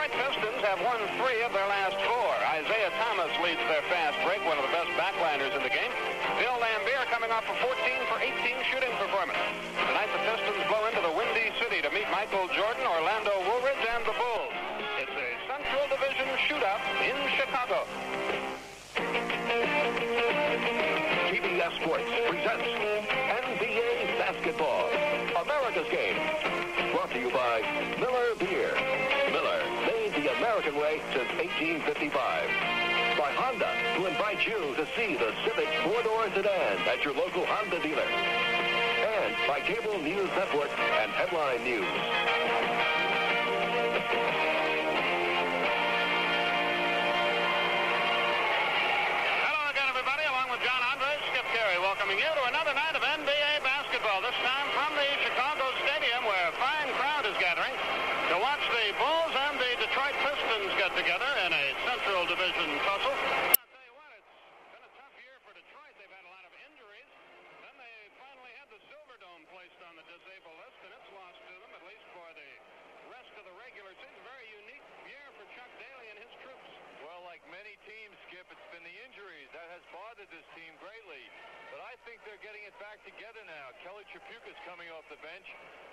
Detroit Pistons have won 3 of their last 4. Isaiah Thomas leads their fast break, one of the best backliners in the game. Bill Laimbeer coming off a 14 for 18 shooting performance. Tonight the Pistons blow into the Windy City to meet Michael Jordan, Orlando Woolridge, and the Bulls. It's a Central Division shootout in Chicago. CBS Sports presents NBA Basketball, America's Game. Brought to you by Miller Beer. Miller, made the American way since 1855. By Honda, who invite you to see the Civic 4-door sedan at your local Honda dealer. And by Cable News Network and Headline News. Welcoming you to another night of NBA basketball, this time from the Chicago Stadium, where a fine crowd is gathering to watch the Bulls and the Detroit Pistons get together in a Central Division tussle. I'll tell you what, it's been a tough year for Detroit. They've had a lot of injuries. Then they finally had the Silverdome placed on the disabled list, and it's lost to them, at least for the rest of the regular season. Very unique year for Chuck Daly and his troops. Well, like many teams, Skip, it's been the injuries that has bothered this team greatly. But I think they're getting it back together now. Kelly Tripucka's coming off the bench,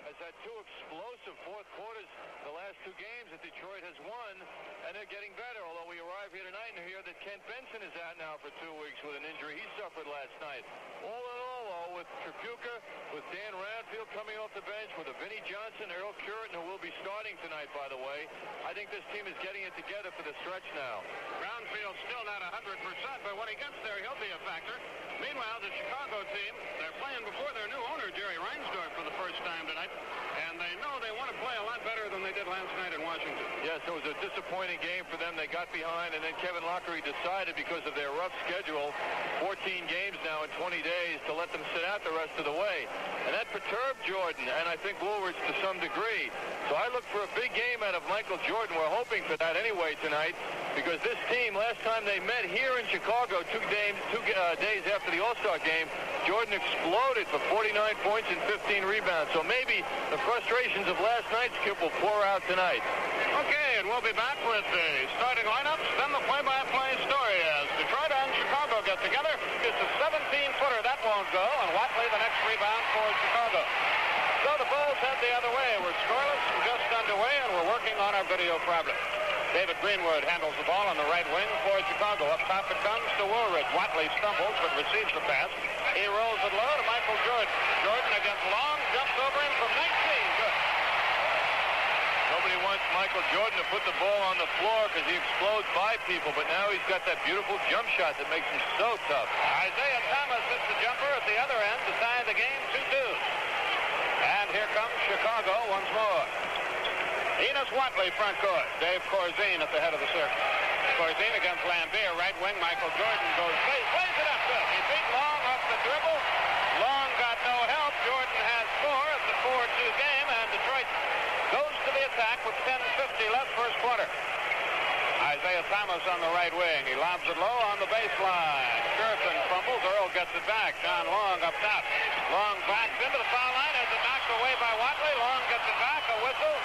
has had 2 explosive fourth quarters the last 2 games that Detroit has won, and they're getting better. Although we arrive here tonight and hear that Kent Benson is out now for 2 weeks with an injury he suffered last night. All in all, though, with Tripucka, with Dan Ranfield coming off the bench, with a Vinnie Johnson, Earl Cureton, who will be starting tonight, by the way, I think this team is getting it together for the stretch now. Ranfield's still not 100%, but when he gets there, he'll be a factor. Meanwhile, the Chicago team, they're playing before their new owner, Jerry Reinsdorf, for the first time tonight, and they know they want to play a lot better than they did last night in Washington. Yes, it was a disappointing game for them. They got behind, and then Kevin Lockery decided, because of their rough schedule, 14 games now in 20 days, to let them sit out the rest of the way. And that perturbed Jordan, and I think Woolridge to some degree. So I look for a big game out of Michael Jordan. We're hoping for that anyway tonight, because this team, last time they met here in Chicago, 2 days after the All-Star game, Jordan exploded for 49 points and 15 rebounds. So maybe the frustrations of last night's Skip will pour out tonight. Okay, and we'll be back with the starting lineups, then the play-by-play story as Detroit and Chicago get together. It's a 17-footer. That won't go, and Watley the next rebound for Chicago. So the Bulls head the other way. We're scoreless and just underway, and we're working on our video problem. David Greenwood handles the ball on the right wing for Chicago. Up top it comes to Woolridge. Watley stumbles but receives the pass. He rolls it low to Michael Jordan. Jordan against Long, jumps over him from 19. Good. Nobody wants Michael Jordan to put the ball on the floor because he explodes by people, but now he's got that beautiful jump shot that makes him so tough. Isaiah Thomas hits the jumper at the other end to tie the game 2-2. And here comes Chicago once more. Enos Watley front court. Dave Corzine at the head of the circle. Corzine against Laimbeer. Right wing, Michael Jordan goes plays it up good. He beat Long off the dribble. Long got no help. Jordan has 4. It's a 4-2 game, and Detroit goes to the attack with 10:50 left first quarter. Isaiah Thomas on the right wing. He lobs it low on the baseline. Cureton fumbles. Earl gets it back. John Long up top. Long backs into the foul line as it knocked away by Watley. Long gets it back. A whistle.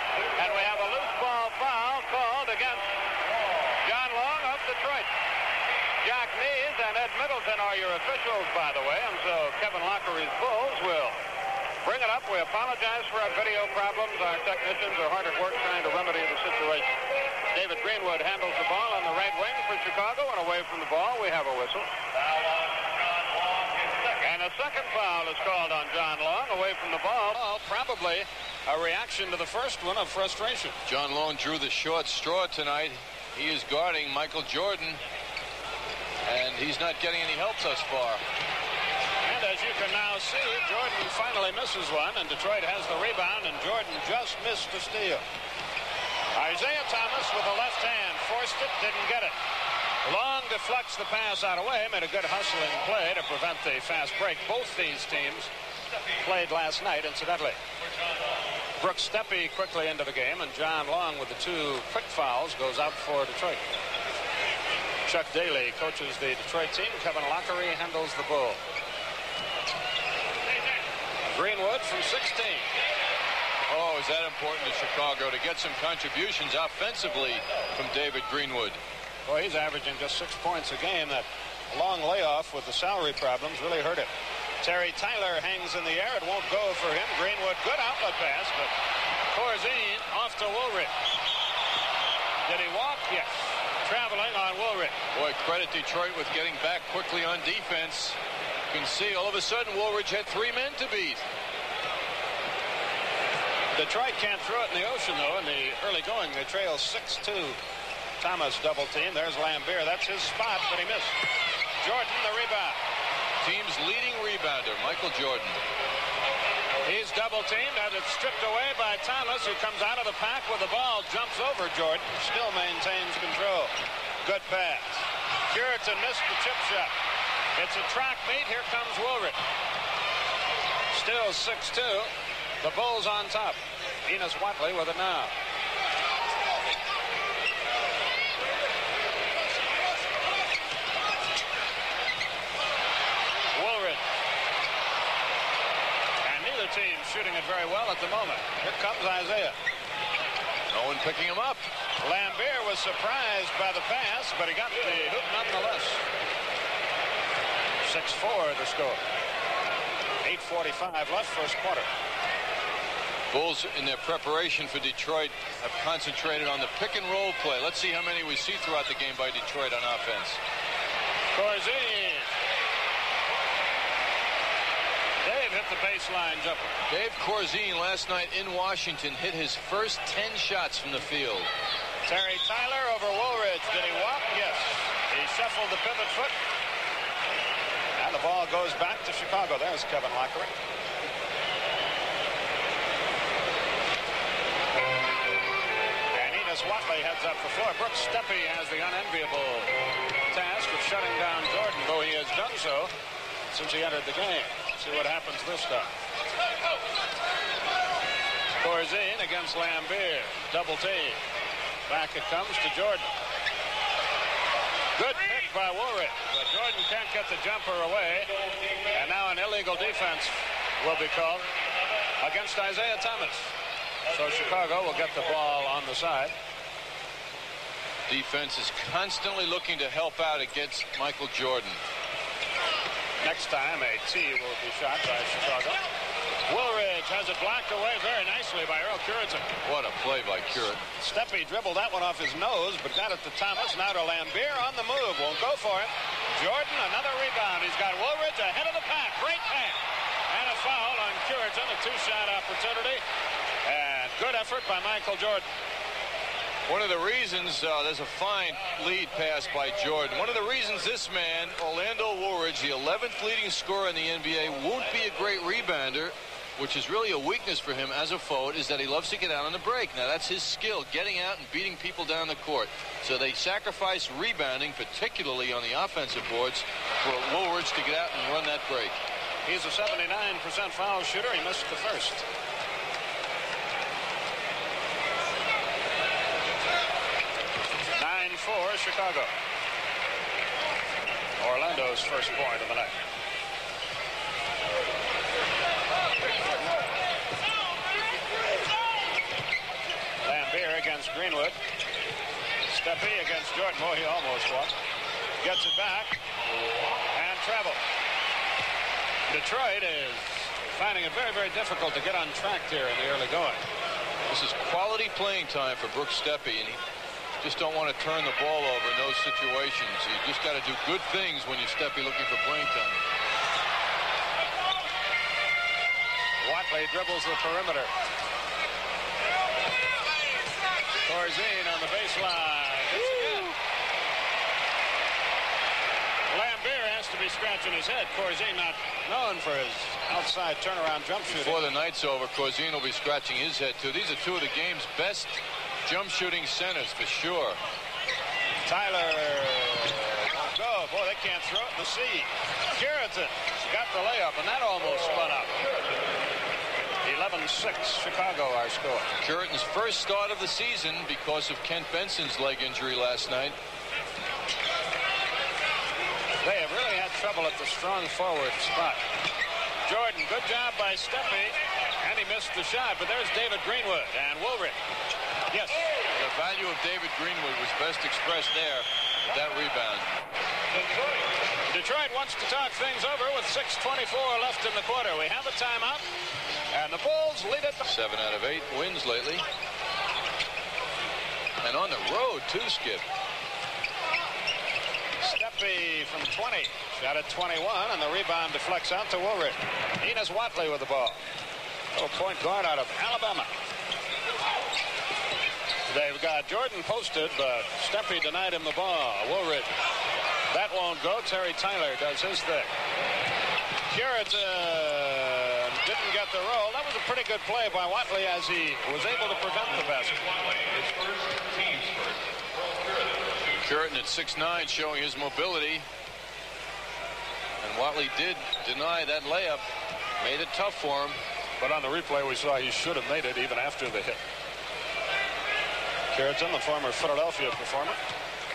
And we have a loose ball foul called against John Long of Detroit. Jack Nees and Ed Middleton are your officials, by the way. And so Kevin Lockery's Bulls will bring it up. We apologize for our video problems. Our technicians are hard at work trying to remedy the situation. David Greenwood handles the ball on the right wing for Chicago, and away from the ball, we have a whistle. And a second foul is called on John Long, away from the ball. Probably a reaction to the first one of frustration. John Long drew the short straw tonight. He is guarding Michael Jordan, and he's not getting any help thus far. And as you can now see, Jordan finally misses one, and Detroit has the rebound, and Jordan just missed the steal. Isaiah Thomas with the left hand forced it, didn't get it. Long deflects the pass out of the way, made a good hustling play to prevent the fast break. Both these teams played last night, incidentally. Brooks Steppe quickly into the game, and John Long with the 2 quick fouls goes out for Detroit. Chuck Daly coaches the Detroit team. Kevin Lockery handles the Bull. Greenwood from 16. Oh, was that important to Chicago to get some contributions offensively from David Greenwood. Boy, he's averaging just 6 points a game. That long layoff with the salary problems really hurt him. Terry Tyler hangs in the air. It won't go for him. Greenwood, good outlet pass, but Corzine off to Woolridge. Did he walk? Yes. Traveling on Woolridge. Boy, credit Detroit with getting back quickly on defense. You can see all of a sudden Woolridge had 3 men to beat. Detroit can't throw it in the ocean, though, in the early going. They trail 6-2. Thomas double team. There's Lambier. That's his spot, but he missed. Jordan, the rebound. Team's leading rebounder, Michael Jordan. He's double teamed, and it's stripped away by Thomas, who comes out of the pack with the ball, jumps over Jordan, still maintains control. Good pass. Curitan missed the chip shot. It's a track meet. Here comes Woolridge. Still 6-2. The Bulls on top. Enos Watley with it now. Woolridge. And neither team shooting it very well at the moment. Here comes Isaiah. No one picking him up. Lambier was surprised by the pass, but he got the hoop nonetheless. 6-4 the score. 8:45 left, first quarter. Bulls, in their preparation for Detroit, have concentrated on the pick and roll play. Let's see how many we see throughout the game by Detroit on offense. Corzine. Dave hit the baseline jumper. Dave Corzine last night in Washington hit his first 10 shots from the field. Terry Tyler over Woolridge. Did he walk? Yes. He shuffled the pivot foot. And the ball goes back to Chicago. There's Kevin Lockery. And Enos Watley heads up the floor. Brooks Steppe has the unenviable task of shutting down Jordan, though he has done so since he entered the game. See what happens this time. Corzine against Lambier. Double team. Back it comes to Jordan. Good pick by Woolridge, but Jordan can't get the jumper away. And now an illegal defense will be called against Isaiah Thomas. So Chicago will get the ball on the side. Defense is constantly looking to help out against Michael Jordan. Next time, a tee will be shot by Chicago. Woolridge has it blocked away very nicely by Earl Curitan. What a play by Curitan. Steppe dribbled that one off his nose, but got it to Thomas. Now to Lambier on the move. Won't go for him. Jordan, another rebound. He's got Woolridge ahead of the pack. Great pass. And a foul on Curitan, a two-shot opportunity. And good effort by Michael Jordan. One of the reasons, there's a fine lead pass by Jordan. One of the reasons this man, Orlando Woolridge, the 11th leading scorer in the NBA, won't be a great rebounder, which is really a weakness for him as a forward, is that he loves to get out on the break. Now, that's his skill, getting out and beating people down the court. So they sacrifice rebounding, particularly on the offensive boards, for Woolridge to get out and run that break. He's a 79% foul shooter. He missed the first. For Chicago. Orlando's first point of the night. Lambier against Greenwood. Steppe against Jordan. Oh, he almost walked. Gets it back and travel. Detroit is finding it very, very difficult to get on track here in the early going. This is quality playing time for Brooks Steppe, and he just don't want to turn the ball over in those situations. You just got to do good things when you're Steppe looking for playing time. Watley dribbles the perimeter. Corzine on the baseline. Lambier has to be scratching his head. Corzine not known for his outside turnaround jump shooting. Before the night's over, Corzine will be scratching his head too. These are two of the game's best jump shooting centers for sure. Tyler won't go. Boy, they can't throw it in the sea. Curitan got the layup, and that almost spun up. 11-6, Chicago, our score. Curitan's first start of the season because of Kent Benson's leg injury last night. They have really had trouble at the strong forward spot. Jordan, good job by Steppe, and he missed the shot, but there's David Greenwood and Woolrich. Yes. The value of David Greenwood was best expressed there with that rebound. Detroit wants to talk things over with 6:24 left in the quarter. We have a timeout, and the Bulls lead it. 7 out of 8 wins lately. And on the road, too, Skip. Steppe from 20. Shot at 21, and the rebound deflects out to Woolrich. Enos Watley with the ball. Little point guard out of Alabama. They've got Jordan posted, but Steppe denied him the ball. Woolrich. That won't go. Terry Tyler does his thing. Curitan didn't get the roll. That was a pretty good play by Watley as he was able to prevent the basket. Curitan at 6'9", showing his mobility. And Watley did deny that layup. Made it tough for him. But on the replay, we saw he should have made it even after the hit. Curitan, the former Philadelphia performer,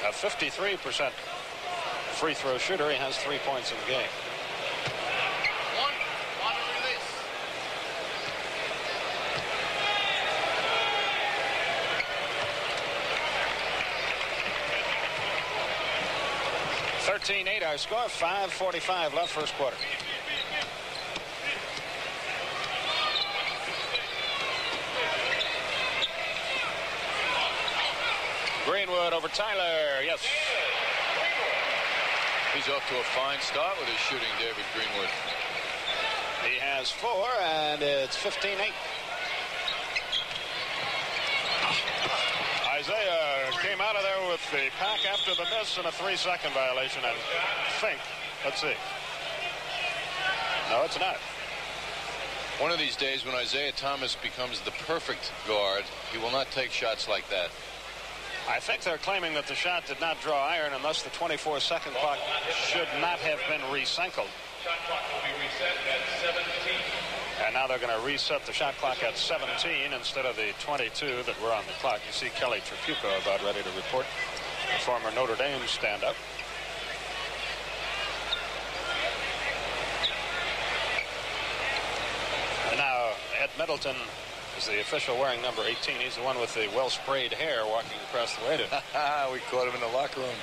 a 53% free throw shooter. He has 3 points in the game. One release. (13-8) our score. 5:45 left first quarter. Greenwood over Tyler. Yes. He's off to a fine start with his shooting, David Greenwood. He has 4, and it's 15-8. Isaiah came out of there with the pack after the miss and a 3-second violation, I think. Let's see. No, it's not. One of these days when Isaiah Thomas becomes the perfect guard, he will not take shots like that. I think they're claiming that the shot did not draw iron, and thus the 24-second clock should not have been recycled. Shot clock will be reset at 17. And now they're going to reset the shot clock at 17 instead of the 22 that were on the clock. You see Kelly Trapucco about ready to report, the former Notre Dame stand-up. And now Ed Middleton is the official wearing number 18. He's the one with the well-sprayed hair walking across the way to. We caught him in the locker room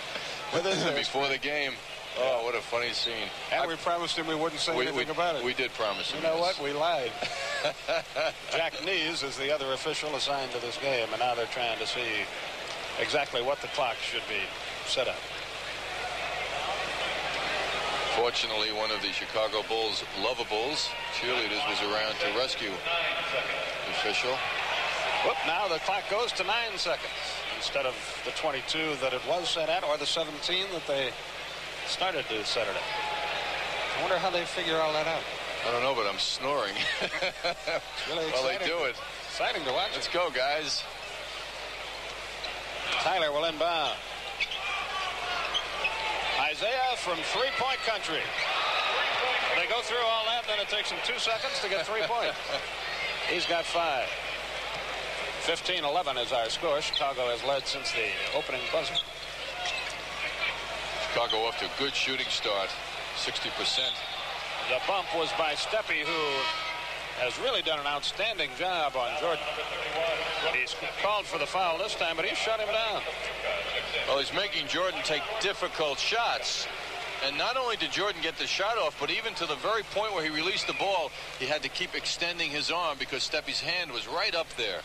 before the game. Oh, what a funny scene. And we promised him we wouldn't say anything about it. We did promise him. You know what? We lied. Jack Nees is the other official assigned to this game, and now they're trying to see exactly what the clock should be set up. Fortunately, one of the Chicago Bulls lovables, cheerleaders, was around to rescue the official. Whoop, now the clock goes to 9 seconds instead of the 22 that it was set at, or the 17 that they started to set it at. I wonder how they figure all that out. I don't know, but I'm snoring. It's really exciting. Well, they do it. Exciting to watch. Let's go, guys. Tyler will inbound. Isaiah from three-point country. They go through all that, then it takes them 2 seconds to get 3 points. He's got 5. 15-11 is our score. Chicago has led since the opening buzzer. Chicago off to a good shooting start, 60%. The bump was by Steppe, who has really done an outstanding job on Jordan. He's called for the foul this time, but he shut him down. Well, he's making Jordan take difficult shots. And not only did Jordan get the shot off, but even to the very point where he released the ball, he had to keep extending his arm because Steppe's hand was right up there.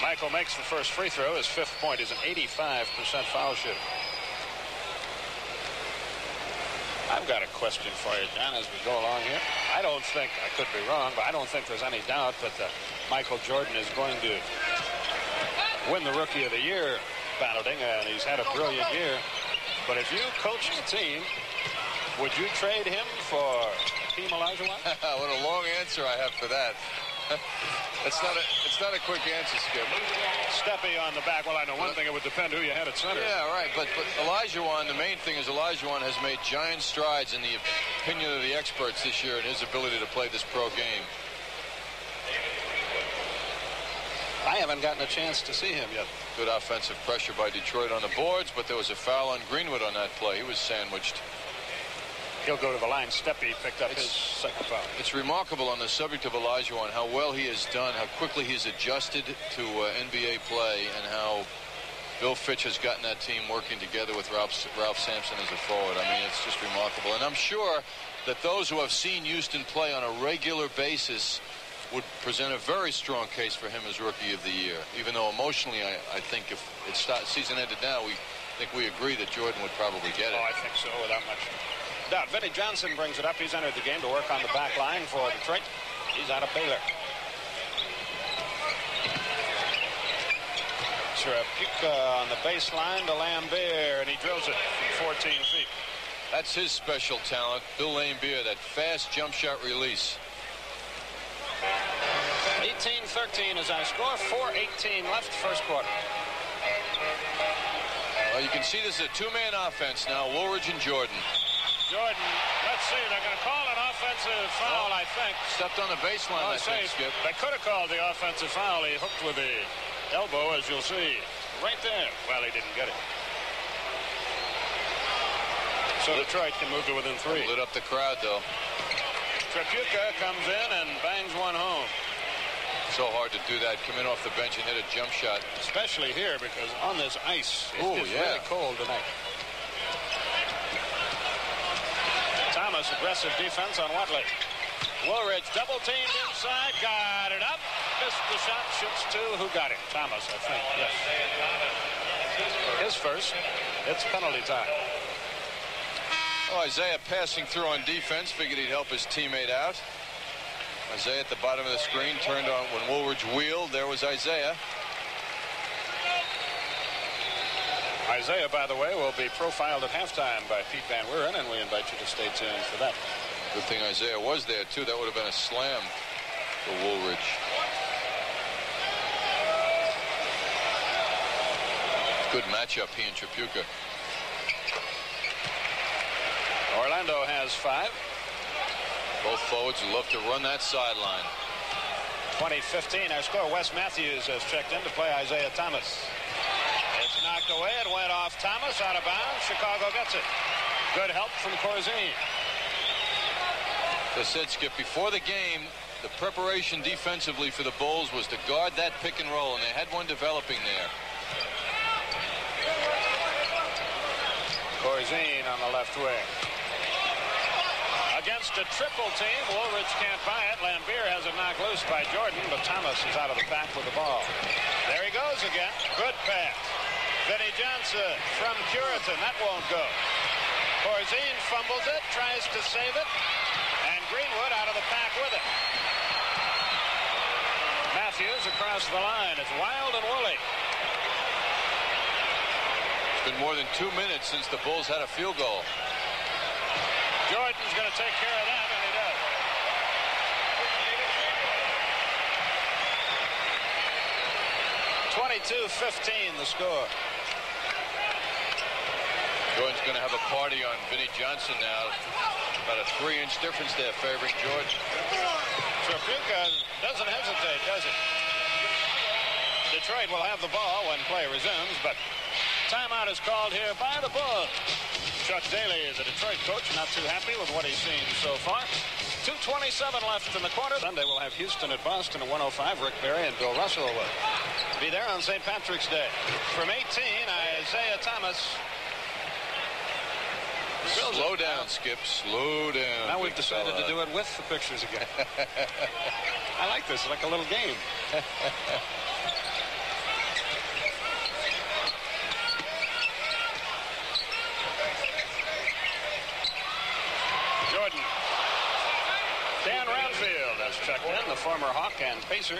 Michael makes the first free throw. His 5th point is an 85% foul shooter. I've got a question for you, John, as we go along here. I don't think, I could be wrong, but I don't think there's any doubt that Michael Jordan is going to win the Rookie of the Year balloting, and he's had a brilliant year. But if you coach the team, would you trade him for Team Olajuwon? What a long answer I have for that. It's not a quick answer, Skip. Steppe on the back. Well, I know one thing, it would depend who you had at center. Yeah, right. But Olajuwon, the main thing is Olajuwon has made giant strides in the opinion of the experts this year in his ability to play this pro game. I haven't gotten a chance to see him yet. Good offensive pressure by Detroit on the boards, but there was a foul on Greenwood on that play. He was sandwiched. He'll go to the line. Steppe picked up his second foul. It's remarkable on the subject of Olajuwon how well he has done, how quickly he's adjusted to NBA play, and how Bill Fitch has gotten that team working together with Ralph Sampson as a forward. I mean, it's just remarkable. And I'm sure that those who have seen Houston play on a regular basis would present a very strong case for him as Rookie of the Year. Even though emotionally, I think if season ended now, we agree that Jordan would probably get it. Oh, I think so, without much doubt. Vinnie Johnson brings it up. He's entered the game to work on the back line for Detroit. He's out of Baylor. Trapuka on the baseline to Lambier, and he drills it from 14 feet. That's his special talent, Bill Lambier, that fast jump shot release. 18-13 is our score. 4:18 left, first quarter. Well, you can see this is a two-man offense now, Woolridge and Jordan. Jordan, let's see, they're going to call an offensive foul, I think. Stepped on the baseline, I think, Skip. They could have called the offensive foul. He hooked with the elbow, as you'll see. Right there. Well, he didn't get it. So Detroit can move to within 3. Lit up the crowd, though. Trapuka comes in and bangs one home. So hard to do that. Come in off the bench and hit a jump shot. Especially here, because on this ice, it's really cold tonight. Thomas, aggressive defense on Watley. Woolridge double teamed inside, got it up, missed the shot, shoots 2. Who got him? Thomas, I think. Yes. His first. It's penalty time. Oh, Isaiah passing through on defense, figured he'd help his teammate out. Isaiah at the bottom of the screen, turned on when Woolridge wheeled. There was Isaiah. Isaiah, by the way, will be profiled at halftime by Pete Van Wieren, and we invite you to stay tuned for that. Good thing Isaiah was there, too. That would have been a slam for Woolridge. Good matchup, he and Trapuka. Orlando has 5. Both forwards would love to run that sideline. 20-15, our score. Wes Matthews has checked in to play Isaiah Thomas. It's knocked away. It went off Thomas, out of bounds. Chicago gets it. Good help from Corzine. As I said, Skip, before the game, the preparation defensively for the Bulls was to guard that pick and roll, and they had one developing there. Corzine on the left wing. Against a triple team, Woolridge can't buy it. Lambier has it knocked loose by Jordan, but Thomas is out of the pack with the ball. There he goes again. Good pass. Vinnie Johnson from Curitan. That won't go. Corzine fumbles it, tries to save it, and Greenwood out of the pack with it. Matthews across the line. It's wild and woolly. It's been more than 2 minutes since the Bulls had a field goal. Jordan's going to take care of that, and he does. (22-15) the score. Jordan's going to have a party on Vinnie Johnson now. About a 3-inch difference there favoring Jordan. Trapuka doesn't hesitate, does he? Detroit will have the ball when play resumes, but timeout is called here by the Bulls. Chuck Daly, the Detroit coach, not too happy with what he's seen so far. 2:27 left in the quarter. Sunday we'll have Houston at Boston at 105. Rick Barry and Bill Russell will be there on St. Patrick's Day. From 18, Isaiah Thomas. Slow down, Skip. Slow down. Now we've decided to do it with the pictures again. I like this. It's like a little game. Jordan. Dan Ranfield has checked in, the former Hawk and Pacer.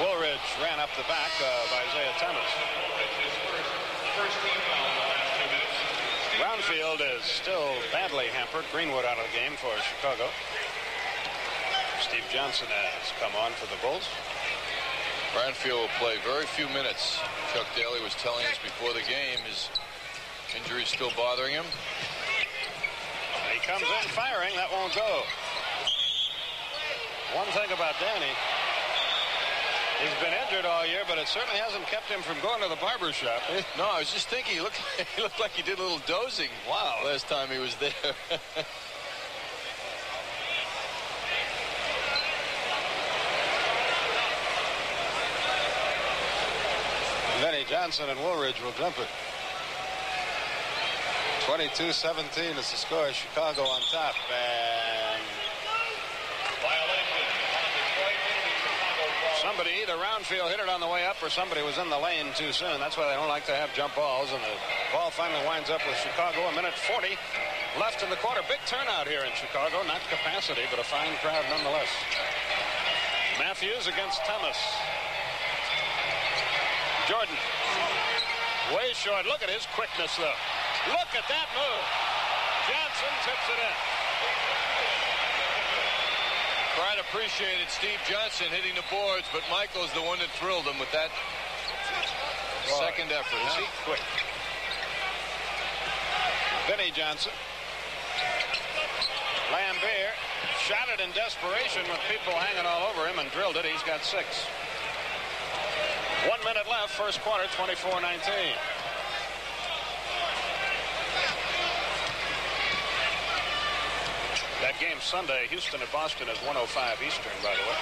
Woolridge ran up the back of Isaiah Thomas. Brownfield is still badly hampered. Greenwood out of the game for Chicago. Steve Johnson has come on for the Bulls. Brownfield will play very few minutes. Chuck Daly was telling us before the game his injury is still bothering him. He comes in firing. That won't go. One thing about Danny, He's been injured all year, but it certainly hasn't kept him from going to the barber shop. No, I was just thinking, he looked like he did a little dozing. Wow. Last time he was there. Vinnie Johnson and Woolridge will jump it. 22-17 is the score. Chicago on top. And somebody either Roundfield hit it on the way up or somebody was in the lane too soon. That's why they don't like to have jump balls. And the ball finally winds up with Chicago. A minute 40 left in the quarter. Big turnout here in Chicago. Not capacity, but a fine crowd nonetheless. Matthews against Thomas. Jordan. Way short. Look at his quickness, though. Look at that move. Johnson tips it in. Brian appreciated Steve Johnson hitting the boards, but Michael's the one that thrilled him with that second effort. Is he quick? Vinnie Johnson. Lambert shot it in desperation with people hanging all over him and drilled it. He's got 6. 1 minute left, first quarter, 24-19. That game Sunday, Houston at Boston is 1:05 Eastern, by the way.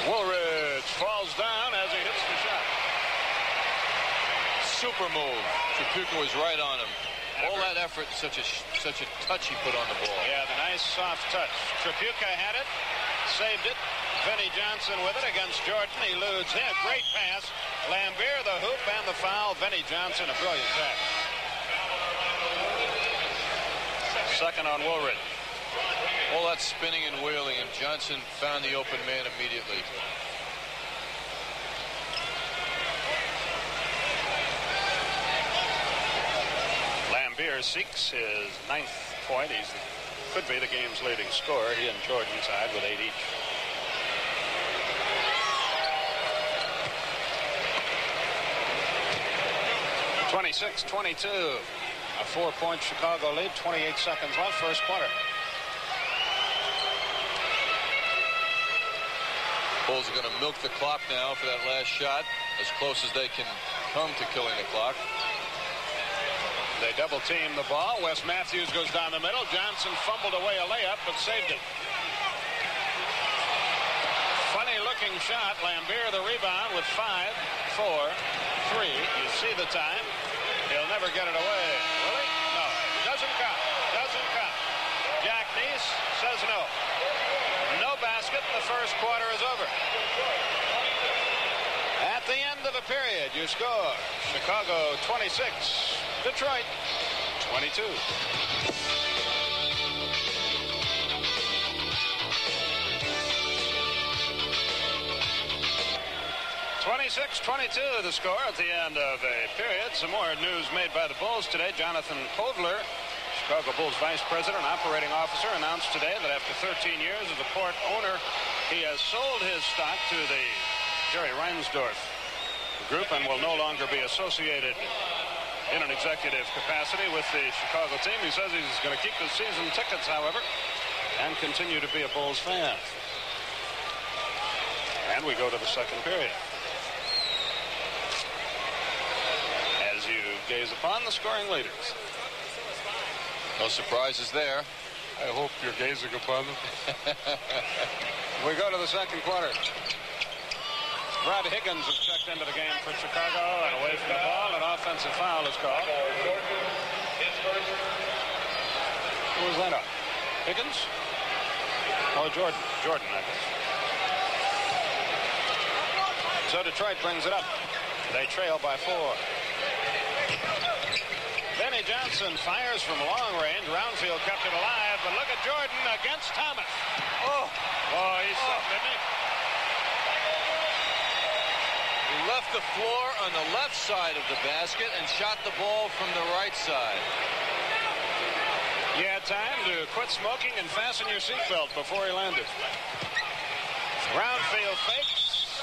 Woolridge falls down as he hits the shot. Super move. Tripucka was right on him. All that effort, such a touch he put on the ball. Yeah, the nice soft touch. Tripucka had it, saved it. Vinnie Johnson with it against Jordan. He eludes him. Great pass. Lambert the hoop and the foul. Vinnie Johnson a brilliant pass. Second on Woolridge. All that spinning and wheeling, and Johnson found the open man immediately. Lambert seeks his 9th point. He could be the game's leading scorer. He and Jordan tied with 8 each. (26-22). A 4-point Chicago lead, 28 seconds left, first quarter. Bulls are going to milk the clock now for that last shot, as close as they can come to killing the clock. They double team the ball. Wes Matthews goes down the middle. Johnson fumbled away a layup, but saved it. Funny looking shot. Lambert the rebound with 5, 4, 3. You see the time. He'll never get it away. Will he? No. Doesn't count. Doesn't count. Jack Neese says no. No basket. The first quarter is over. At the end of the period, you score. Chicago 26. Detroit 22. 26-22 the score at the end of a period. Some more news made by the Bulls today. Jonathan Kovler, Chicago Bulls Vice President, Operating Officer, announced today that after 13 years as a port owner, he has sold his stock to the Jerry Reinsdorf group and will no longer be associated in an executive capacity with the Chicago team. He says he's going to keep his season tickets, however, and continue to be a Bulls fan. And we go to the second period. As you gaze upon the scoring leaders. No surprises there. I hope you're gazing upon them. We go to the second quarter. Brad Higgins has checked into the game for Chicago and away from the ball. An offensive foul is called. Who was that on? Higgins? Oh, Jordan. Jordan, I guess. So Detroit brings it up. They trail by 4. Vinnie Johnson fires from long range. Roundfield kept it alive, but look at Jordan against Thomas. Oh, he's something, isn't he? He left the floor on the left side of the basket and shot the ball from the right side. You had time to quit smoking and fasten your seatbelt before he landed. Roundfield fakes.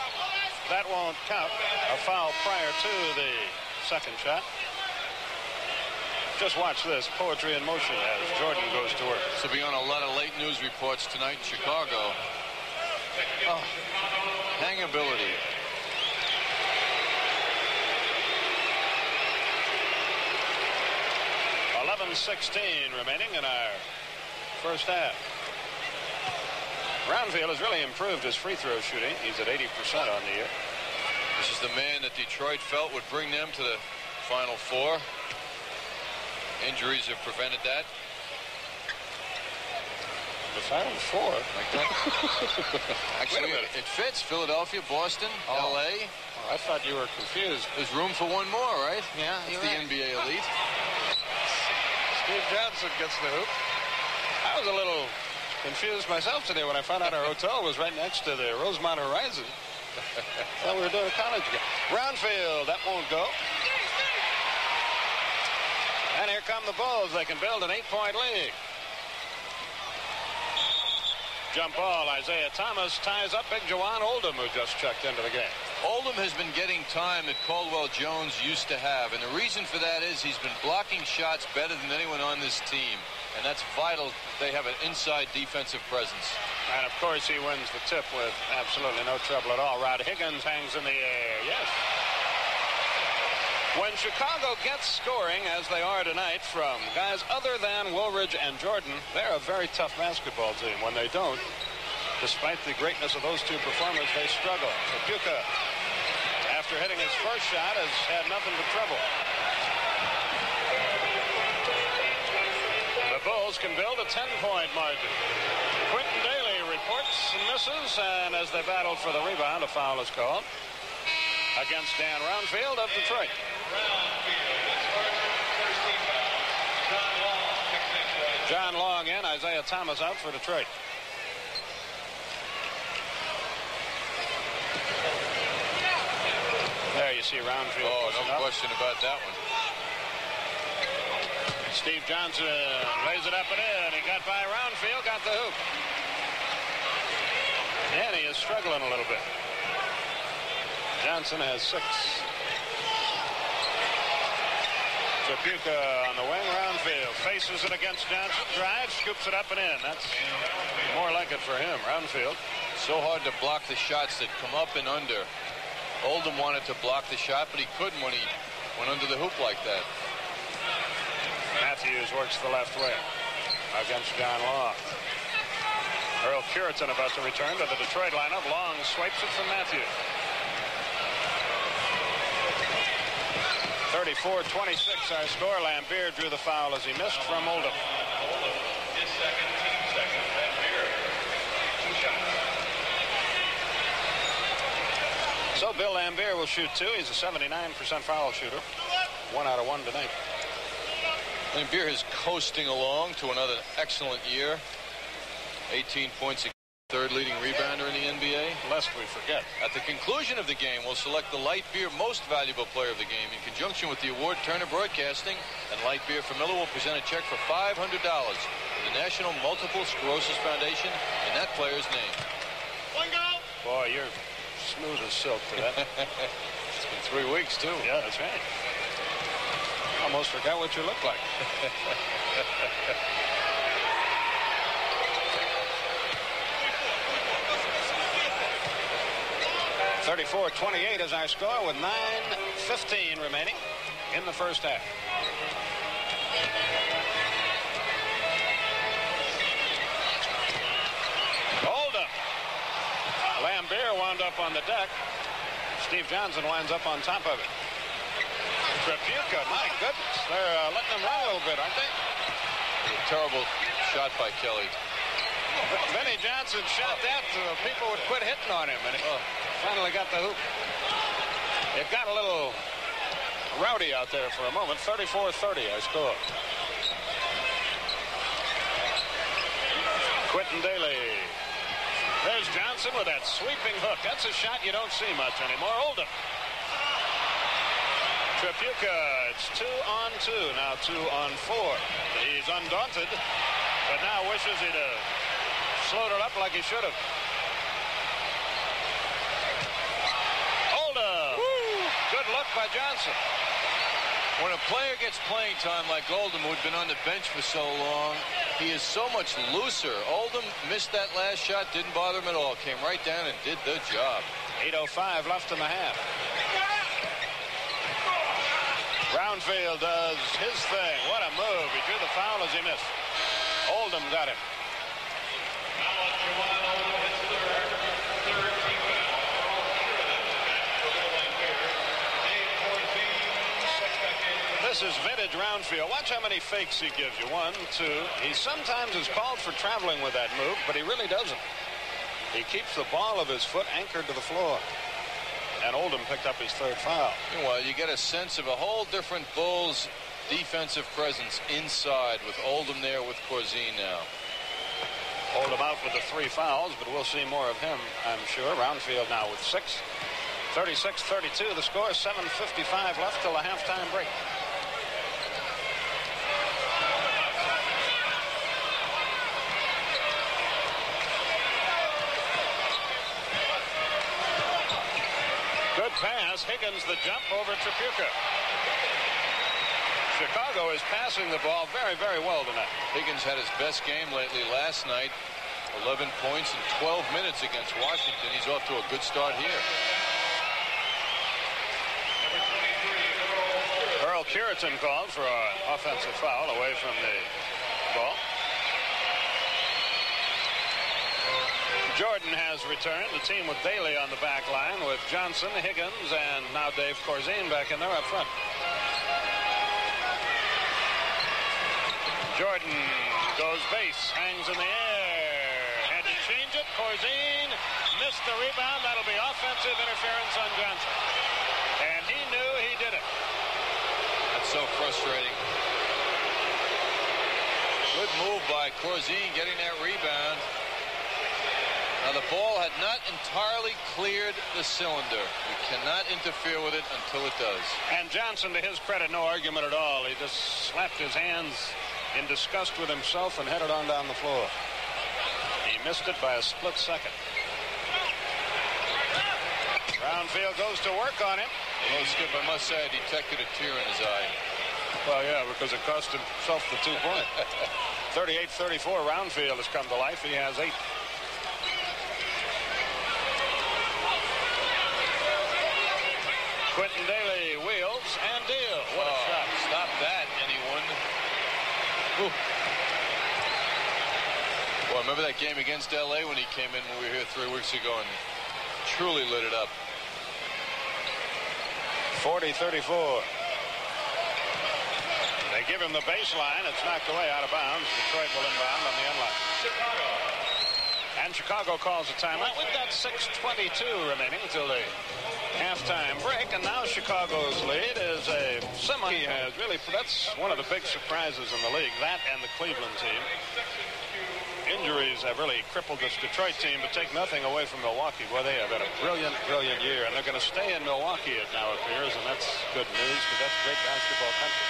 That won't count. A foul prior to the second shot. Just watch this. Poetry in motion as Jordan goes to work. So be on a lot of late news reports tonight in Chicago. hangability. 11:16 remaining in our first half. Roundfield has really improved his free throw shooting. He's at 80% on the year. This is the man that Detroit felt would bring them to the Final Four. Injuries have prevented that. The Final Four? Like that. Actually, it fits. Philadelphia, Boston, L.A. Oh, I thought you were confused. There's room for one more, right? Yeah, it's you're the right. NBA elite. Steve Johnson gets the hoop. I was a little confused myself today when I found out our hotel was right next to the Rosemont Horizon. Thought we were doing a college game. Roundfield, that won't go. And here come the Bulls. They can build an 8-point lead. Jump ball. Isaiah Thomas ties up Big Jawan Oldham, who just checked into the game. Oldham has been getting time that Caldwell Jones used to have, and the reason for that is he's been blocking shots better than anyone on this team, and that's vital. They have an inside defensive presence. And, of course, he wins the tip with absolutely no trouble at all. Rod Higgins hangs in the air. Yes. When Chicago gets scoring, as they are tonight, from guys other than Woolridge and Jordan, they're a very tough basketball team. When they don't, despite the greatness of those two performers, they struggle. Tripucka, after hitting his first shot, has had nothing but trouble. The Bulls can build a 10-point margin. Quentin Daly reports and misses, and as they battled for the rebound, a foul is called against Dan Roundfield of Detroit. John Long in, Isaiah Thomas out for Detroit. There you see Roundfield. Oh, no question about that one. Steve Johnson lays it up and in. He got by Roundfield, got the hoop. And he is struggling a little bit. Johnson has 6. Tripucka on the wing. Roundfield faces it against Johnson. Drives, scoops it up and in. That's more like it for him. Roundfield. So hard to block the shots that come up and under. Oldham wanted to block the shot, but he couldn't when he went under the hoop like that. Matthews works the left wing against John Long. Earl Curitan about to return to the Detroit lineup. Long swipes it from Matthews. 34-26 our score. Lambier drew the foul as he missed from Oldham. His second, team second. Lambier, 2 shots. So Bill Lambier will shoot 2. He's a 79% foul shooter. 1 out of 1 tonight. Lambier is coasting along to another excellent year. 18 points a game. 3rd leading rebounder in the NBA. Lest we forget. At the conclusion of the game, we'll select the Light Beer Most Valuable Player of the game in conjunction with the award Turner Broadcasting, and Light Beer for Miller will present a check for $500 to the National Multiple Sclerosis Foundation in that player's name. One go. Boy, you're smooth as silk for that. It's been 3 weeks, too. Yeah, that's right. Almost forgot what you look like. 34-28 is our score with 9:15 remaining in the first half. Oldham. Lambier wound up on the deck. Steve Johnson winds up on top of it. Tripucka, my goodness. They're letting them run a little bit, aren't they? A terrible shot by Kelly. Vinnie Johnson shot that so people would quit hitting on him, and he finally got the hoop. It got a little rowdy out there for a moment. 34-30, I score. Quentin Daly. There's Johnson with that sweeping hook. That's a shot you don't see much anymore. Oldham. Tripucka, it's 2-on-2, now 2-on-4. He's undaunted, but now wishes he'd have slowed it up like he should have. Oldham. Good look by Johnson. When a player gets playing time like Oldham, who'd been on the bench for so long, he is so much looser. Oldham missed that last shot, didn't bother him at all. Came right down and did the job. 8:05 left in the half. Brownfield does his thing. What a move. He drew the foul as he missed. Oldham got him. This is vintage Brownfield. Watch how many fakes he gives you. 1, 2. He sometimes is called for traveling with that move, but he really doesn't. He keeps the ball of his foot anchored to the floor. And Oldham picked up his 3rd foul. Well, you get a sense of a whole different Bulls defensive presence inside with Oldham there with Corzine now. Oldham out with the 3 fouls, but we'll see more of him, I'm sure. Brownfield now with 6. 36-32 the score. 7:55 left till the halftime break. Good pass. Higgins the jump over Tripucka. Chicago is passing the ball very, very well tonight. Higgins had his best game lately last night. 11 points in 12 minutes against Washington. He's off to a good start here. Earl Curitan called for an offensive foul away from the ball. Jordan has returned. The team with Daly on the back line with Johnson, Higgins, and now Dave Corzine back in there up front. Jordan goes base, hangs in the air. Had to change it. Corzine missed the rebound. That'll be offensive interference on Johnson. And he knew he did it. That's so frustrating. Good move by Corzine getting that rebound. Now the ball had not entirely cleared the cylinder. You cannot interfere with it until it does. And Johnson, to his credit, no argument at all. He just slapped his hands in disgust with himself and headed on down the floor. He missed it by a split second. Brownfield goes to work on him. Well, Skip, I must say I detected a tear in his eye. Well, yeah, because it cost himself the 2 points. 38-34, Brownfield has come to life. He has 8. Quentin Daly wheels and deal. What a shot. Stop that, anyone. Ooh. Well, remember that game against L.A. when he came in when we were here 3 weeks ago and truly lit it up. 40-34. They give him the baseline. It's knocked away out of bounds. Detroit will inbound on the end line. And Chicago calls a timeout. We've got 6:22 remaining until the halftime break, and now Chicago's lead is a semi. He has really, that's one of the big surprises in the league, that and the Cleveland team. Injuries have really crippled this Detroit team, but take nothing away from Milwaukee. Well, they have had a brilliant, brilliant year, and they're going to stay in Milwaukee, it now appears, and that's good news because that's great basketball country.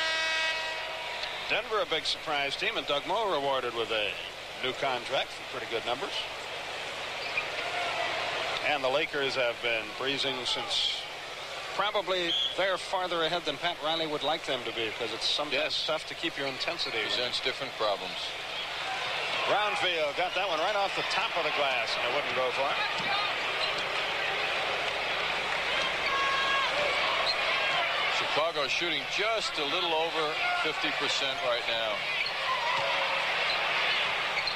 Denver, a big surprise team, and Doug Moe rewarded with a new contract for pretty good numbers. And the Lakers have been breezing since probably they're farther ahead than Pat Riley would like them to be because it's sometimes tough to keep your intensity. Presents different problems. Brownfield got that one right off the top of the glass, and it wouldn't go for it. Chicago shooting just a little over 50% right now.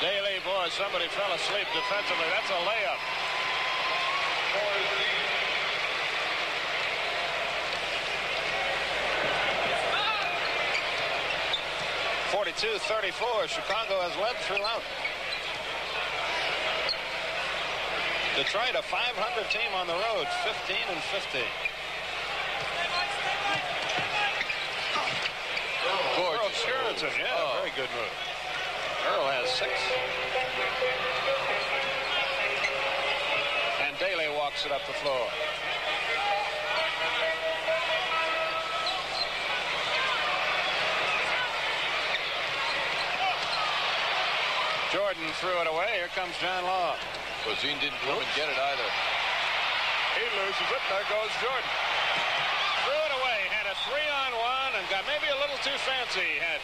Daly, boy, somebody fell asleep defensively. That's a layup. 42-34. Chicago has led throughout. Detroit, a 500 team on the road, 15-50. Earl Curitan, yeah, very good move. Earl has 6. And Daly walks it up the floor. Jordan threw it away. Here comes John Law. Corzine didn't come and get it either. He loses it. There goes Jordan. Threw it away. Had a 3-on-1 and got maybe a little too fancy. Had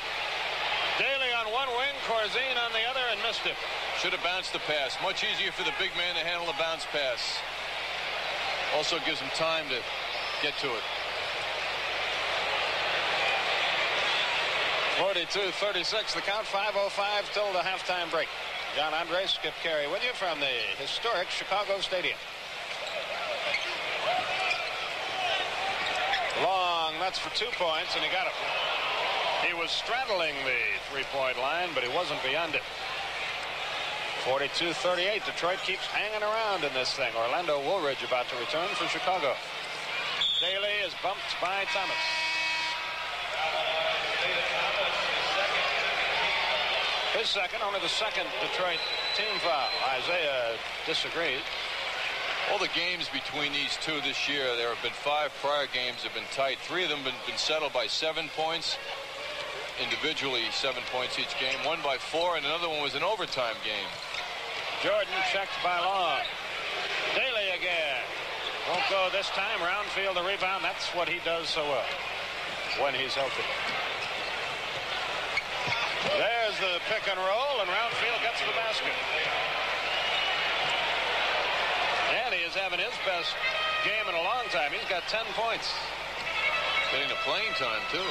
Daly on one wing, Corzine on the other, and missed it. Should have bounced the pass. Much easier for the big man to handle a bounce pass. Also gives him time to get to it. 42-36 the count. 5:05 till the halftime break. John Andres, Skip Carey with you from the historic Chicago Stadium. Long, that's for 2 points, and he got it. He was straddling the three-point line, but he wasn't beyond it. 42-38. Detroit keeps hanging around in this thing. Orlando Woolridge about to return for Chicago. Daly is bumped by Thomas. His second, only the second Detroit team foul. Isaiah disagrees. All the games between these two this year, there have been 5 prior games have been tight. 3 of them have been settled by 7 points. Individually 7 points each game. 1 by 4, and another one was an overtime game. Jordan checked by Long. Daly again. Won't go this time. Roundfield the rebound. That's what he does so well when he's healthy. There's the pick and roll, and Roundfield gets the basket. And he is having his best game in a long time. He's got 10 points. Getting the playing time, too.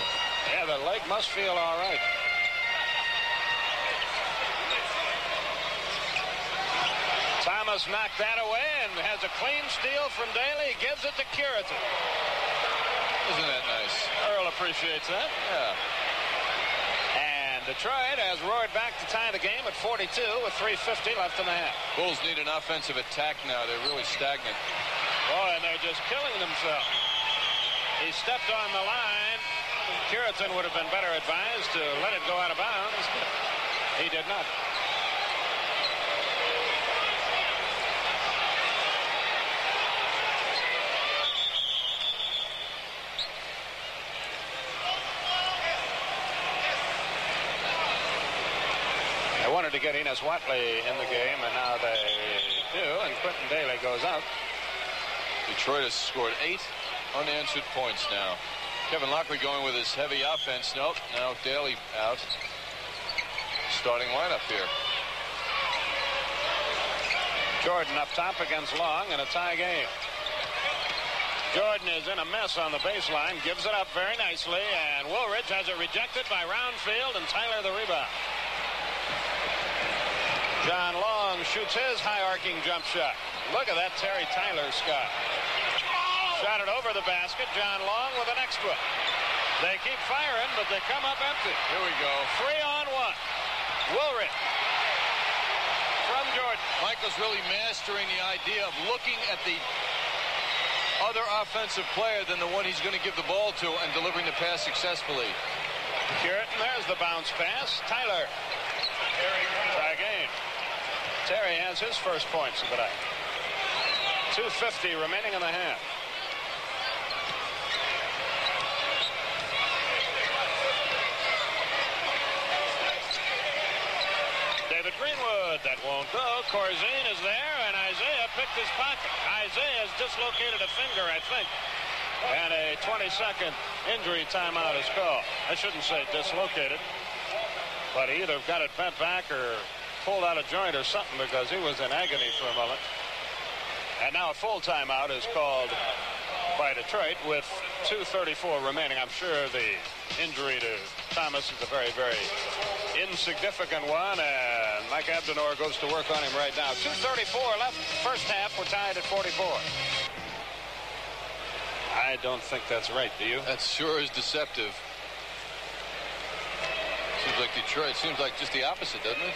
Yeah, the leg must feel all right. Thomas knocked that away and has a clean steal from Daly. Gives it to Curitan. Isn't that nice? Earl appreciates that. Yeah. And Detroit has roared back to tie the game at 42 with 3:50 left in the half. Bulls need an offensive attack now. They're really stagnant. Oh, and they're just killing themselves. He stepped on the line. Curitan would have been better advised to let it go out of bounds. He did not. They wanted to get Enos Watley in the game, and now they do, and Quentin Daly goes out. Detroit has scored 8 unanswered points now. Kevin Lockley going with his heavy offense. Nope, now Daly out. Starting lineup here. Jordan up top against Long in a tie game. Jordan is in a mess on the baseline, gives it up very nicely, and Woolridge has it rejected by Roundfield, and Tyler the rebound. John Long shoots his high-arcing jump shot. Look at that Terry Tyler, Scott. Shot it over the basket. John Long with an extra. They keep firing, but they come up empty. Here we go. 3-on-1. Woolridge from Jordan. Michael's really mastering the idea of looking at the other offensive player than the one he's going to give the ball to and delivering the pass successfully. Curitan, there's the bounce pass. Tyler. Try again. Terry has his first points of the night. 2:50 remaining in the half. David Greenwood, that won't go. Corzine is there, and Isaiah picked his pocket. Isaiah has dislocated a finger, I think. And a 20-second injury timeout is called. I shouldn't say dislocated, but he either got it bent back or pulled out a joint or something, because he was in agony for a moment. And now a full timeout is called by Detroit with 2:34 remaining. I'm sure the injury to Thomas is a very, very insignificant one, and Mike Abdenor goes to work on him right now. 2:34 left. First half, we're tied at 44. I don't think that's right, do you? That sure is deceptive. Seems like Detroit. Seems like just the opposite, doesn't it?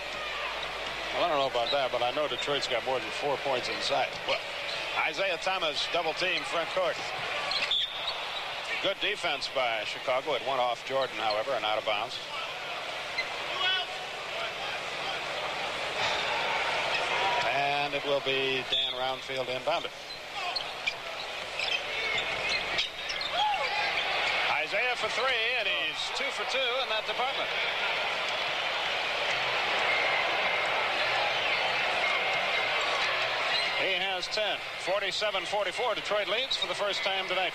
Well, I don't know about that, but I know Detroit's got more than 4 points inside. Well, Isaiah Thomas double team front court. Good defense by Chicago. It went off Jordan, however, and out of bounds. And it will be Dan Roundfield inbounded. Isaiah for 3, and he's 2 for 2 in that department. He has 10. 47-44. Detroit leads for the first time tonight.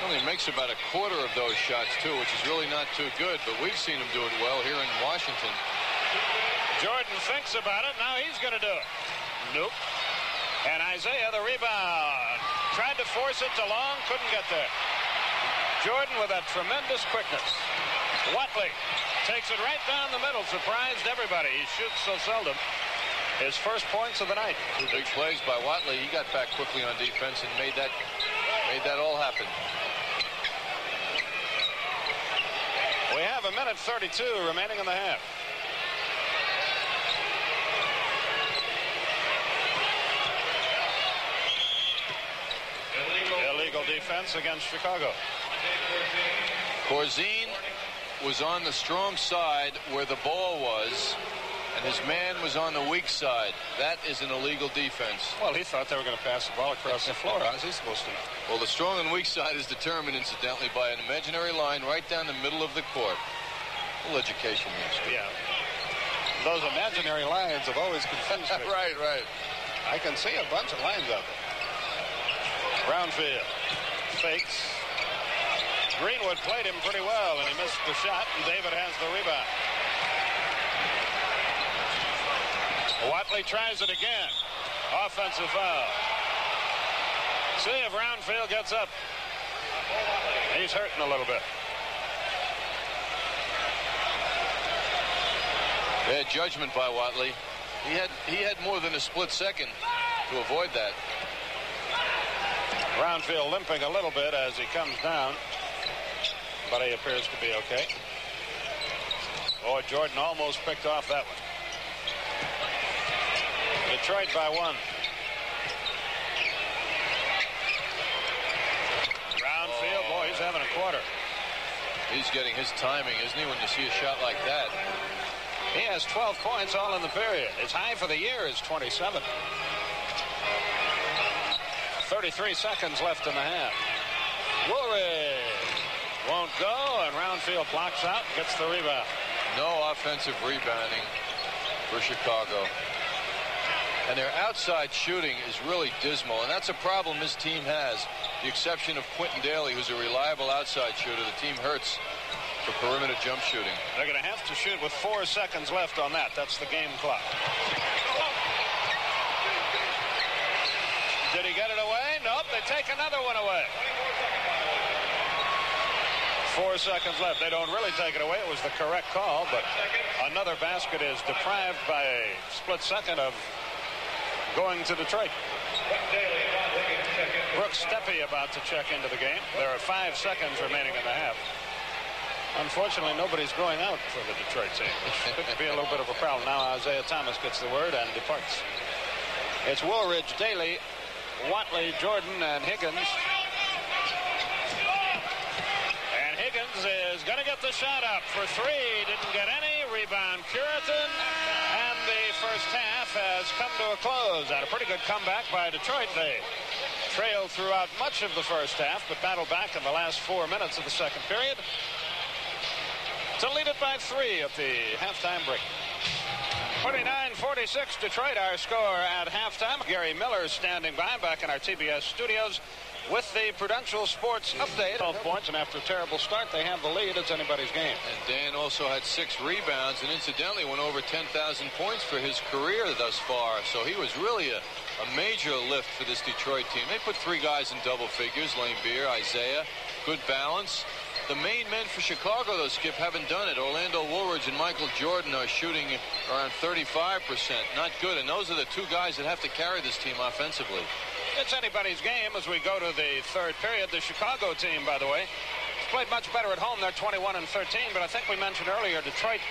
Only makes about a quarter of those shots, too, which is really not too good, but we've seen him do it well here in Washington. Jordan thinks about it. Now he's going to do it. Nope. And Isaiah, the rebound. Tried to force it to Long, couldn't get there. Jordan with a tremendous quickness. Watley takes it right down the middle. Surprised everybody. He shoots so seldom. His first points of the night. 2 big plays by Watley. He got back quickly on defense and made that all happen. We have 1:32 remaining in the half. Illegal defense against Chicago. Corzine was on the strong side where the ball was, and his man was on the weak side. That is an illegal defense. Well, he thought they were going to pass the ball across the floor. How's he supposed to know? Well, the strong and weak side is determined, incidentally, by an imaginary line right down the middle of the court. A little education here. Yeah. Those imaginary lines have always confused me. Right. I can see a bunch of lines out there. Brownfield fakes. Greenwood played him pretty well, and he missed the shot, and David has the rebound. Watley tries it again. Offensive foul. See if Brownfield gets up. He's hurting a little bit. Bad judgment by Watley. He had more than a split second to avoid that. Brownfield limping a little bit as he comes down, but he appears to be okay. Oh, Jordan almost picked off that one. Detroit by 1. Brownfield, boy, he's having a quarter. He's getting his timing, isn't he, when you see a shot like that? He has 12 points all in the period. His high for the year is 27. 33 seconds left in the half. Woolridge won't go, and Brownfield blocks out, gets the rebound. No offensive rebounding for Chicago. And their outside shooting is really dismal, and that's a problem this team has. The exception of Quentin Daly, who's a reliable outside shooter. The team hurts for perimeter jump shooting. They're going to have to shoot with 4 seconds left on that. That's the game clock. Did he get it away? Nope, they take another one away. 4 seconds left. They don't really take it away. It was the correct call, but another basket is deprived by a split second of going to Detroit. Brooks Steppe about to check into the game. There are 5 seconds remaining in the half. Unfortunately, nobody's going out for the Detroit team, which could be a little bit of a problem. Now Isaiah Thomas gets the word and departs. It's Woolridge, Daly, Watley, Jordan, and Higgins. And Higgins is going to get the shot up for 3. Didn't get any. Rebound, Curitan. And the first half has come to a close. And a pretty good comeback by Detroit. They trailed throughout much of the first half, but battled back in the last 4 minutes of the second period to lead it by 3 at the halftime break. 49-46 Detroit, our score at halftime. Gary Miller standing by back in our TBS studios with the Prudential Sports Update. 12 points, and after a terrible start, they have the lead. It's anybody's game. And Dan also had 6 rebounds and incidentally went over 10,000 points for his career thus far. So he was really a major lift for this Detroit team. They put 3 guys in double figures, Lane Beer, Isaiah, good balance. The main men for Chicago, though, Skip, haven't done it. Orlando Woolridge and Michael Jordan are shooting around 35%. Not good, and those are the 2 guys that have to carry this team offensively. It's anybody's game as we go to the third period. The Chicago team, by the way, played much better at home. They're 21-13, but I think we mentioned earlier Detroit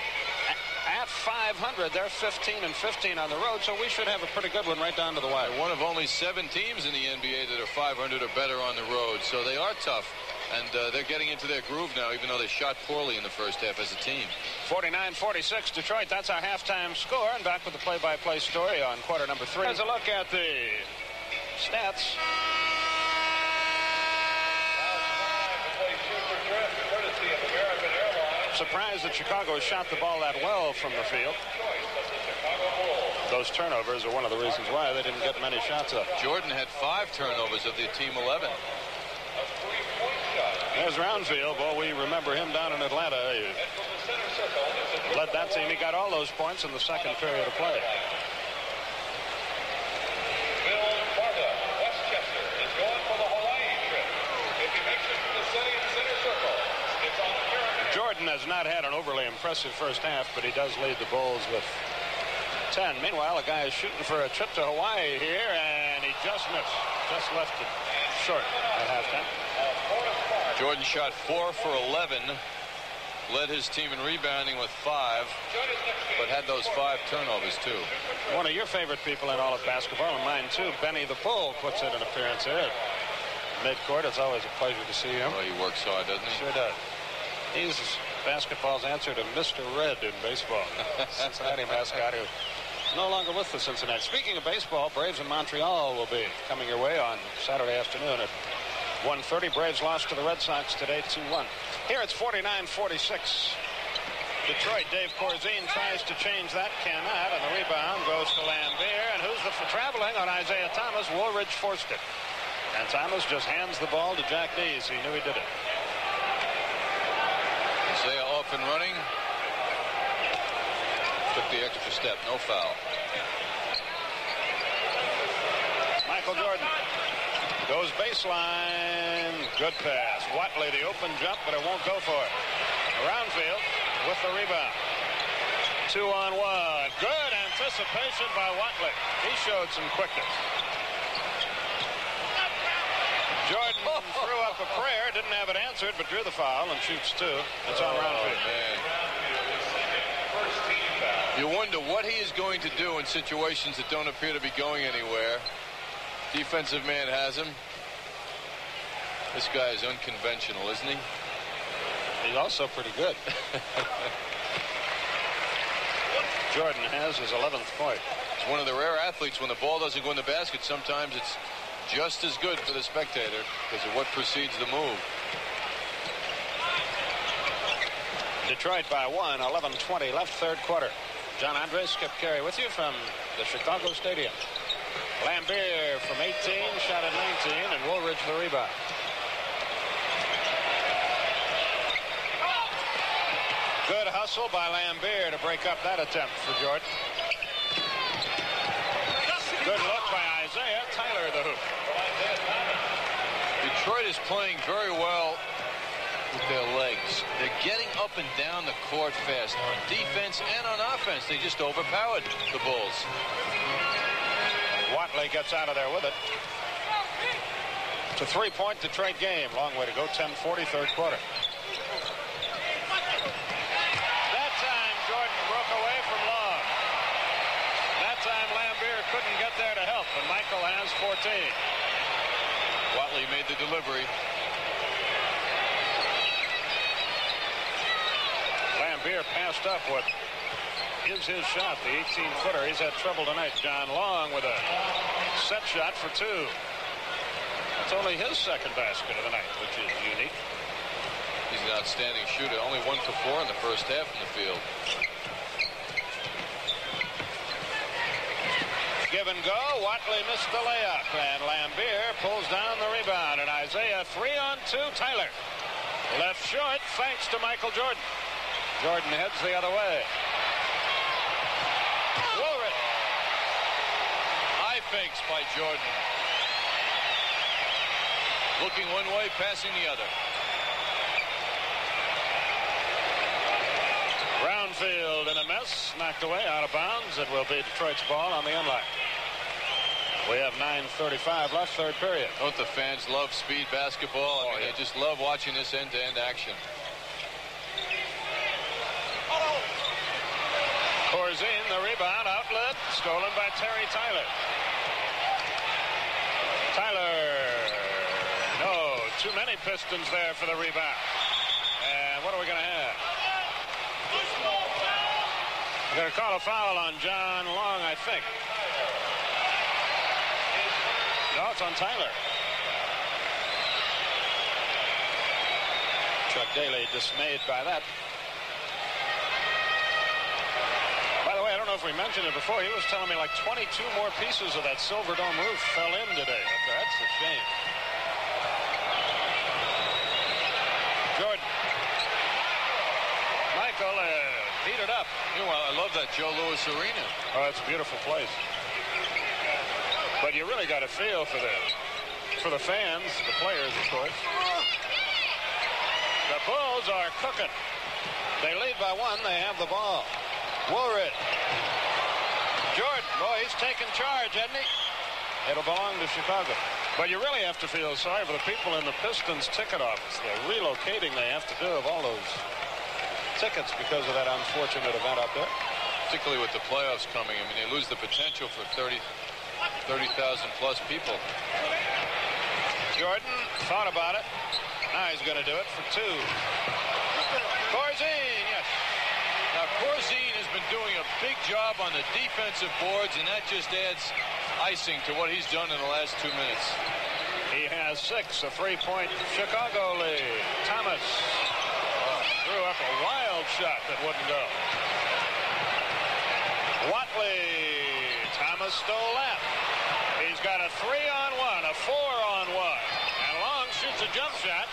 at 500. They're 15-15 on the road, so we should have a pretty good one right down to the wire. One of only 7 teams in the NBA that are 500 or better on the road, so they are tough. And they're getting into their groove now, even though they shot poorly in the first half as a team. 49-46 Detroit. That's our halftime score. And back with the play-by-play story on quarter number 3. Here's a look at the stats. Surprised that Chicago shot the ball that well from the field. Those turnovers are one of the reasons why they didn't get many shots up. Jordan had 5 turnovers of the team 11. There's Brownfield. Well, we remember him down in Atlanta. He led that team. He got all those points in the second period of play. not had an overly impressive first half, but he does lead the Bulls with 10. Meanwhile, a guy is shooting for a trip to Hawaii here, and he just missed. Just left it short at halftime. Jordan shot 4 for 11. Led his team in rebounding with 5, but had those 5 turnovers, too. One of your favorite people in all of basketball, and mine, too, Benny the Bull, puts in an appearance here. Midcourt, it's always a pleasure to see him. Well, he works hard, doesn't he? Sure does. He's basketball's answer to Mr. Red in baseball. Cincinnati mascot who is no longer with the Cincinnati. Speaking of baseball, Braves in Montreal will be coming your way on Saturday afternoon at 1:30. Braves lost to the Red Sox today 2-1. Here it's 49-46. Detroit, Dave Corzine tries to change that, cannot, and the rebound goes to Lambier, and who's for traveling on Isaiah Thomas? Woolridge forced it. And Thomas just hands the ball to Jack Dees. He knew he did it. Isaiah off and running. Took the extra step. No foul. Michael Jordan goes baseline. Good pass. Watley the open jump, but it won't go for it. Roundfield with the rebound. 2-on-1. Good anticipation by Watley. He showed some quickness. Jordan threw up a prayer, didn't have it answered, but drew the foul and shoots 2. It's on Roundfield. Man. You wonder what he is going to do in situations that don't appear to be going anywhere. Defensive man has him. This guy is unconventional, isn't he? He's also pretty good. Jordan has his 11th point. He's one of the rare athletes when the ball doesn't go in the basket. Sometimes it's just as good for the spectator because of what precedes the move. Detroit by 1, 11:20 left, third quarter. John Andres, Skip Carey with you from the Chicago Stadium. Lambier from 18, shot at 19, and Woolridge the rebound. Good hustle by Lambier to break up that attempt for Jordan. Good look by Isaiah. Tyler the hoop. Detroit is playing very well with their legs. They're getting up and down the court fast on defense and on offense. They just overpowered the Bulls. Watley gets out of there with it. It's a 3-point Detroit game. Long way to go. 10:40 third quarter. That time Jordan broke away from Long. That time Lambier couldn't get there to help, and Michael has 14. Watley made the delivery. Lambier passed up what is his shot, the 18-footer. He's had trouble tonight. John Long with a set shot for 2. It's only his second basket of the night, which is unique. He's an outstanding shooter. Only 1 for 4 in the first half in the field. Give and go. Watley missed the layup, and Lambier pulls down the rebound. And Isaiah 3-on-2. Tyler left short thanks to Michael Jordan. Jordan heads the other way. Woolridge. High fakes by Jordan. Looking one way, passing the other. Roundfield in a mess, knocked away, out of bounds. It will be Detroit's ball on the end line. We have 9:35 left, third period. Don't the fans love speed basketball? I mean, they just love watching this end-to-end action. Corzine, the rebound, outlet, stolen by Terry Tyler. Tyler, no, too many Pistons there for the rebound. And what are we going to have? We're going to call a foul on John Long, I think. No, it's on Tyler. Chuck Daly dismayed by that. By the way, I don't know if we mentioned it before. He was telling me like 22 more pieces of that Silverdome roof fell in today. That's a shame. Jordan. Michael beat it up. Meanwhile, I love that Joe Louis Arena. Oh, it's a beautiful place. But you really got a feel for the fans, the players, of course. The Bulls are cooking. They lead by 1. They have the ball. Woolridge. Jordan. Boy, he's taking charge, hasn't he? It'll belong to Chicago. But you really have to feel sorry for the people in the Pistons ticket office. The relocating they have to do of all those tickets because of that unfortunate event up there. Particularly with the playoffs coming. I mean, they lose the potential for 30,000 plus people. Jordan thought about it. Now he's going to do it for 2. Corzine, yes. Now, Corzine has been doing a big job on the defensive boards, and that just adds icing to what he's done in the last 2 minutes. He has 6, a 3-point Chicago lead. Thomas threw up a wild shot that wouldn't go. Watley. Thomas stole that. He's got a 3-on-1, a 4-on-1. And Long shoots a jump shot.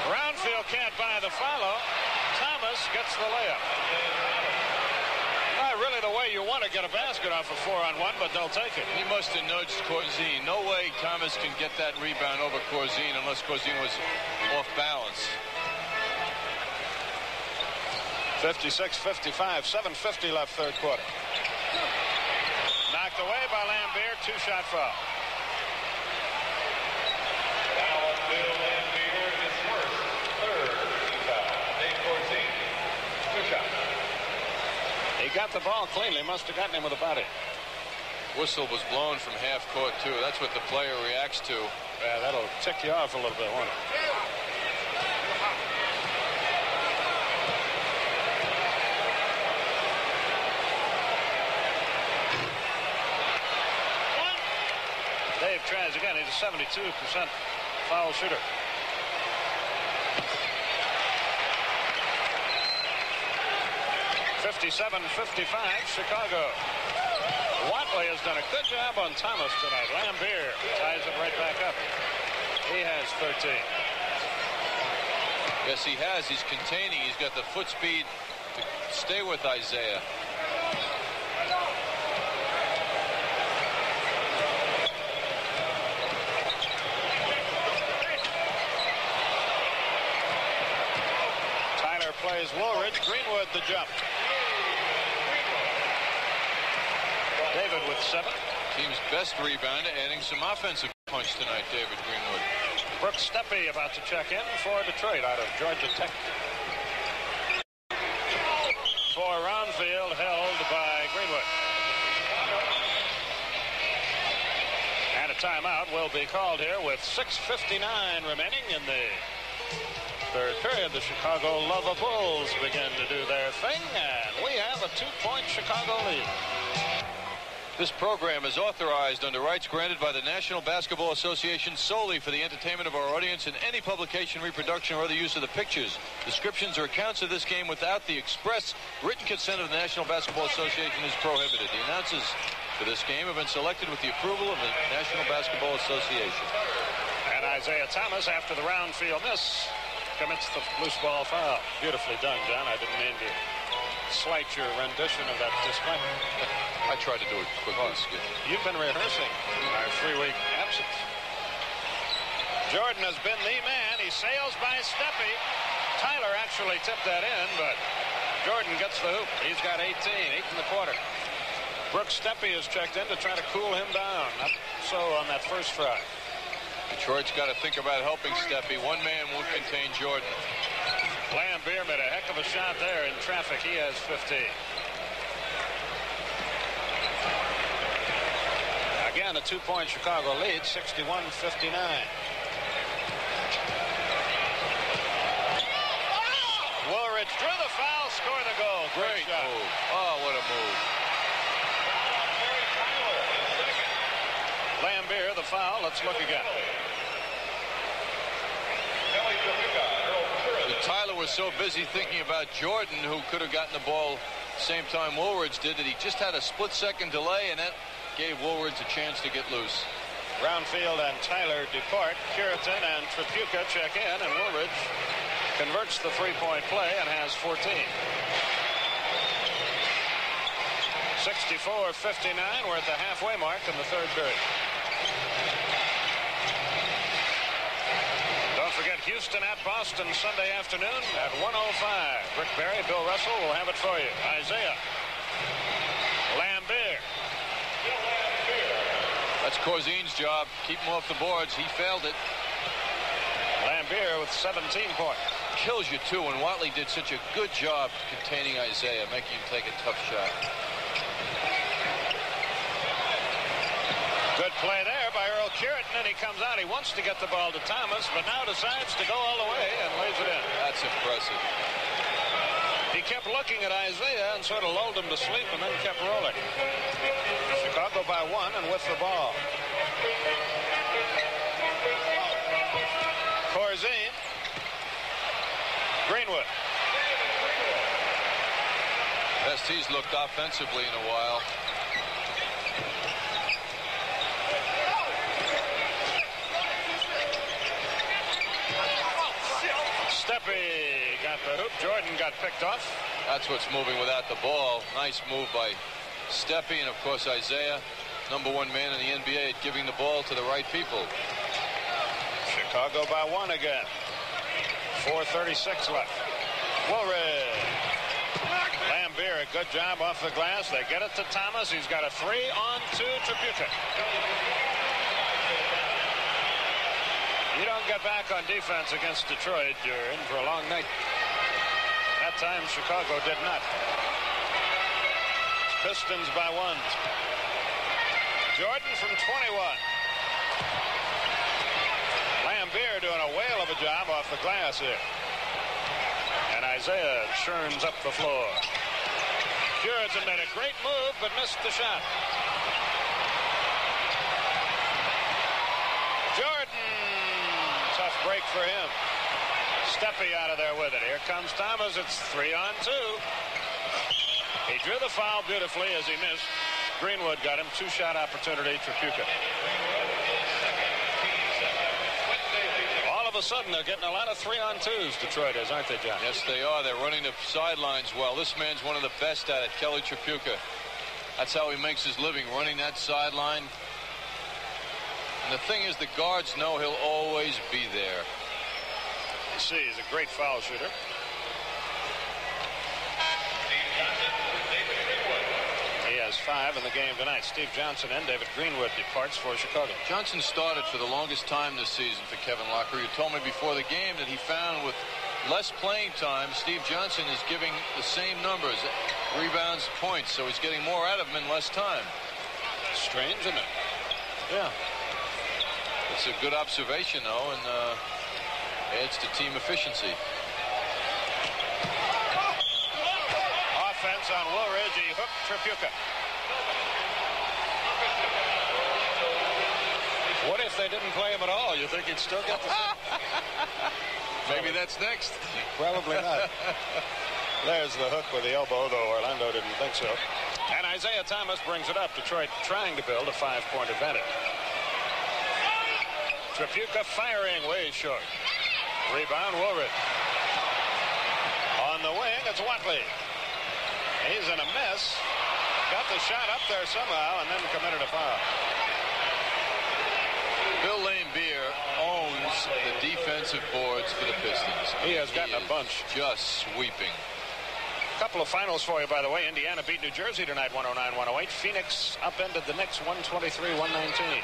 Roundfield can't buy the follow. Thomas gets the layup. Not really the way you want to get a basket off a 4-on-1, but they'll take it. He must have nudged Corzine. No way Thomas can get that rebound over Corzine unless Corzine was off balance. 56-55, 7:50 left third quarter. Knocked away by Lambier, 2-shot foul. Now on field, Lambier, his first, third foul. Dave Corzine, 2 shots. He got the ball cleanly, must have gotten him with a body. Whistle was blown from half court, too. That's what the player reacts to. Yeah, that'll tick you off a little bit, won't it? Dave tries again. He's a 72% foul shooter. (57-55) Chicago. Watley has done a good job on Thomas tonight. Lambier ties it right back up. He has 13. Yes, he has. He's containing. He's got the foot speed to stay with Isaiah. Tyler plays Woolridge. Greenwood the jump. David with 7. Team's best rebounder, adding some offensive punch tonight, David Greenwood. Brooks Steppe about to check in for Detroit out of Georgia Tech. For Roundfield, held by Greenwood. And a timeout will be called here with 6:59 remaining in the third period. The Chicago Lava Bulls begin to do their thing, and we have a 2-point Chicago lead. This program is authorized under rights granted by the National Basketball Association solely for the entertainment of our audience, and any publication, reproduction, or other use of the pictures, descriptions, or accounts of this game without the express written consent of the National Basketball Association is prohibited. The announcers for this game have been selected with the approval of the National Basketball Association. And Isaiah Thomas, after the Roundfield miss, commits the loose ball foul. Beautifully done, John. I didn't mean to slight your rendition of that disclaimer. I tried to do it quickly. You've been rehearsing our 3-week absence. Jordan has been the man. He sails by Steppe. Tyler actually tipped that in, but Jordan gets the hoop. He's got 18, 8 in the quarter. Brooks Steppe has checked in to try to cool him down. Not so on that first try. Detroit's got to think about helping Steppe. One man will contain Jordan. Lambier made a heck of a shot there in traffic. He has 15. Again, a 2-point Chicago lead, 61-59. Woolridge drew the foul, scored the goal. Great move. Oh, what a move. Lambier, the foul. Let's look again. Tyler was so busy thinking about Jordan, who could have gotten the ball same time Woolridge did, that he just had a split-second delay, and that gave Woolridge a chance to get loose. Roundfield and Tyler depart. Curitan and Tripucka check in, and Woolridge converts the 3-point play and has 14. 64-59. We're at the halfway mark in the third period. Don't forget Houston at Boston Sunday afternoon at 1:05. Rick Barry, Bill Russell will have it for you. Isaiah. Lambier. That's Corzine's job. Keep him off the boards. He failed it. Lambier with 17 points. Kills you, too, and Watley did such a good job containing Isaiah, making him take a tough shot. Good play there by Earl Curitin, and he comes out. He wants to get the ball to Thomas, but now decides to go all the way and lays it in. That's impressive. He kept looking at Isaiah and sort of lulled him to sleep and then kept rolling. Chicago by 1 and with the ball. Corzine. Greenwood. Best he's looked offensively in a while. Steppe got the hoop. Jordan got picked off. That's what's moving without the ball. Nice move by Steppe, and of course Isaiah, #1 man in the NBA at giving the ball to the right people. Chicago by 1 again. 4:36 left. Woolridge. Lambier, a good job off the glass. They get it to Thomas. He's got a 3-on-2 Tripucka. You don't get back on defense against Detroit, you're in for a long night. That time Chicago did not. Pistons by 1. Jordan from 21. Lambier doing a whale of a job off the glass here. And Isaiah churns up the floor. Puritan made a great move but missed the shot. Jordan. Tough break for him. Steppe out of there with it. Here comes Thomas. It's 3-on-2. He drew the foul beautifully as he missed. Greenwood got him 2-shot opportunity. Tripucka. All of a sudden, they're getting a lot of 3-on-2s, Detroit is, aren't they, John? Yes, they are. They're running the sidelines well. This man's one of the best at it, Kelly Tripucka. That's how he makes his living, running that sideline. And the thing is, the guards know he'll always be there. You see, he's a great foul shooter. He has 5 in the game tonight. Steve Johnson and David Greenwood departs for Chicago. Johnson started for the longest time this season for Kevin Locker. You told me before the game that he found with less playing time, Steve Johnson is giving the same numbers, rebounds, points, so he's getting more out of him in less time. Strange, isn't it? Yeah. It's a good observation, though, and adds to team efficiency. Offense on Woolridge. He hooked Tripucka. What if they didn't play him at all? You think he'd still get the Maybe that's next. Probably not. There's the hook with the elbow, though Orlando didn't think so. And Isaiah Thomas brings it up. Detroit trying to build a 5-point advantage. Tripucka firing way short. Rebound, Woolridge. On the wing, it's Watley. He's in a mess. Got the shot up there somehow and then committed a foul. Bill Lambier owns the defensive boards for the Pistons. He has gotten a bunch. Just sweeping. A couple of finals for you, by the way. Indiana beat New Jersey tonight, 109-108. Phoenix upended the Knicks, 123-119.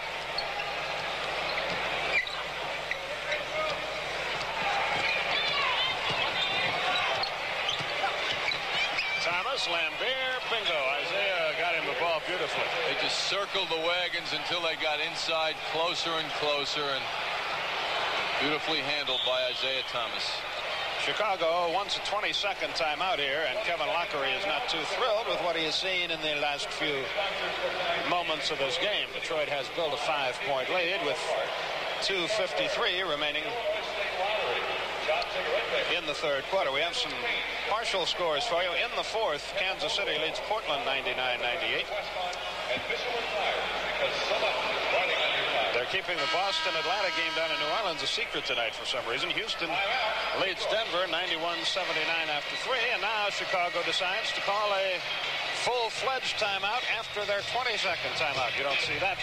Thomas, Lambier, bingo. Isaiah got him the ball beautifully. They just circled the wagons until they got inside, closer and closer, and beautifully handled by Isaiah Thomas. Chicago wants a 22nd timeout here, and Kevin Lockery is not too thrilled with what he has seen in the last few moments of this game. Detroit has built a 5-point lead with 2:53 remaining in the third quarter. We have some partial scores for you. In the fourth, Kansas City leads Portland 99-98. They're keeping the Boston-Atlanta game down in New Orleans a secret tonight for some reason. Houston leads Denver 91-79 after 3, and now Chicago decides to call a full-fledged timeout after their 22nd timeout. You don't see that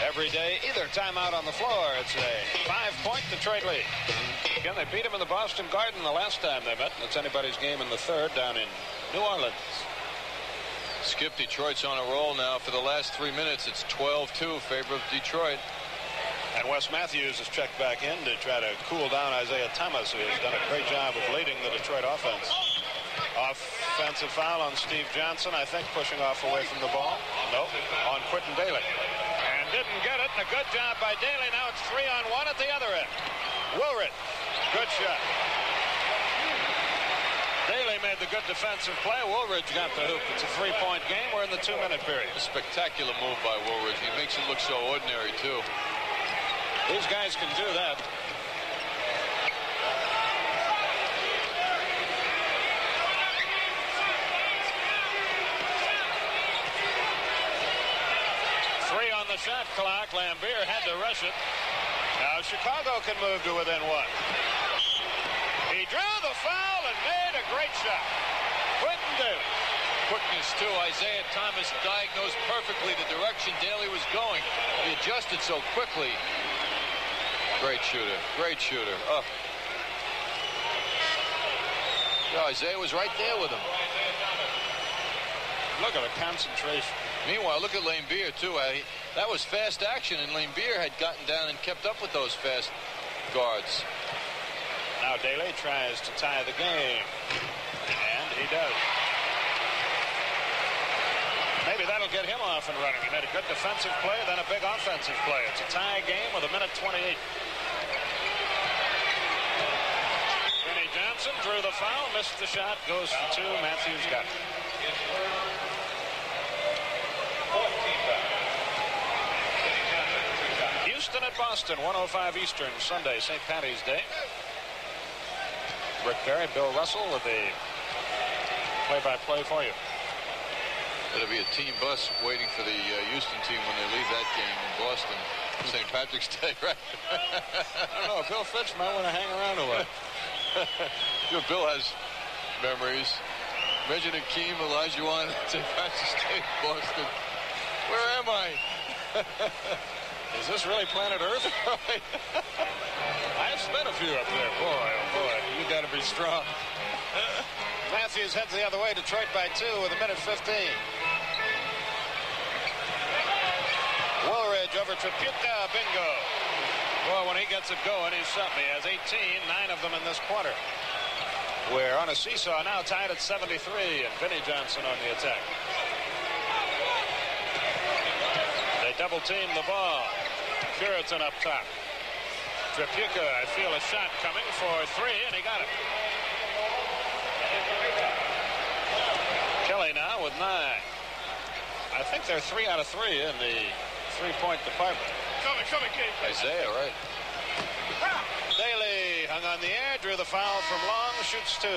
Every day, either timeout on the floor. It's a 5-point Detroit lead. Again, they beat them in the Boston Garden the last time they met. It's anybody's game in the third down in New Orleans. Skip, Detroit's on a roll now. For the last 3 minutes, it's 12-2 favor of Detroit. And Wes Matthews has checked back in to try to cool down Isaiah Thomas, who has done a great job of leading the Detroit offense. Offensive foul on Steve Johnson, I think, pushing off away from the ball. Nope, on Quentin Daly. And didn't get it, and a good job by Daly. Now it's 3-on-1 at the other end. Woolridge, good shot. Daly made the good defensive play. Woolridge got the hoop. It's a 3-point game. We're in the 2-minute period. A spectacular move by Woolridge. He makes it look so ordinary, too. These guys can do that. Three on the shot clock. Lambier had to rush it. Now Chicago can move to within one. He drew the foul and made a great shot. Quentin Daly. Quickness, too. Isaiah Thomas diagnosed perfectly the direction Daly was going. He adjusted so quickly. Great shooter. Great shooter. Oh. Yeah, Isaiah was right there with him. Look at the concentration. Meanwhile, look at Lambier, too. That was fast action, and Lambier had gotten down and kept up with those fast guards. Now Daly tries to tie the game. And he does. Maybe that'll get him off and running. He made a good defensive play, then a big offensive play. It's a tie game with 1:28. Vinnie Johnson drew the foul, missed the shot, goes for two. Matthews got it. Houston at Boston, 1:05 Eastern, Sunday, St. Patty's Day. Rick Barry, Bill Russell with the play-by-play for you. It'll be a team bus waiting for the Houston team when they leave that game in Boston. St. Patrick's Day, right? I don't know. Bill Fitch might want to hang around a while. Bill has memories. Imagine Akeem Olajuwon at St. Patrick's Day, Boston. Where am I? Is this really planet Earth? I've spent a few up there. Boy, oh boy, you got to be strong. Matthews heads the other way. Detroit by 2 with 1:15. Woolridge over Tripucka. Bingo. Well, when he gets it going, he's something. He has 18, 9 of them in this quarter. We're on a seesaw now, tied at 73, and Vinnie Johnson on the attack. They double-team the ball. Puritan up top. Tripucka, I feel a shot coming for 3, and he got it. Kelly now with 9. I think they're 3 out of 3 in the three-point department. Coming, kid. Isaiah, right. Daly hung on the air, drew the foul from long, shoots 2.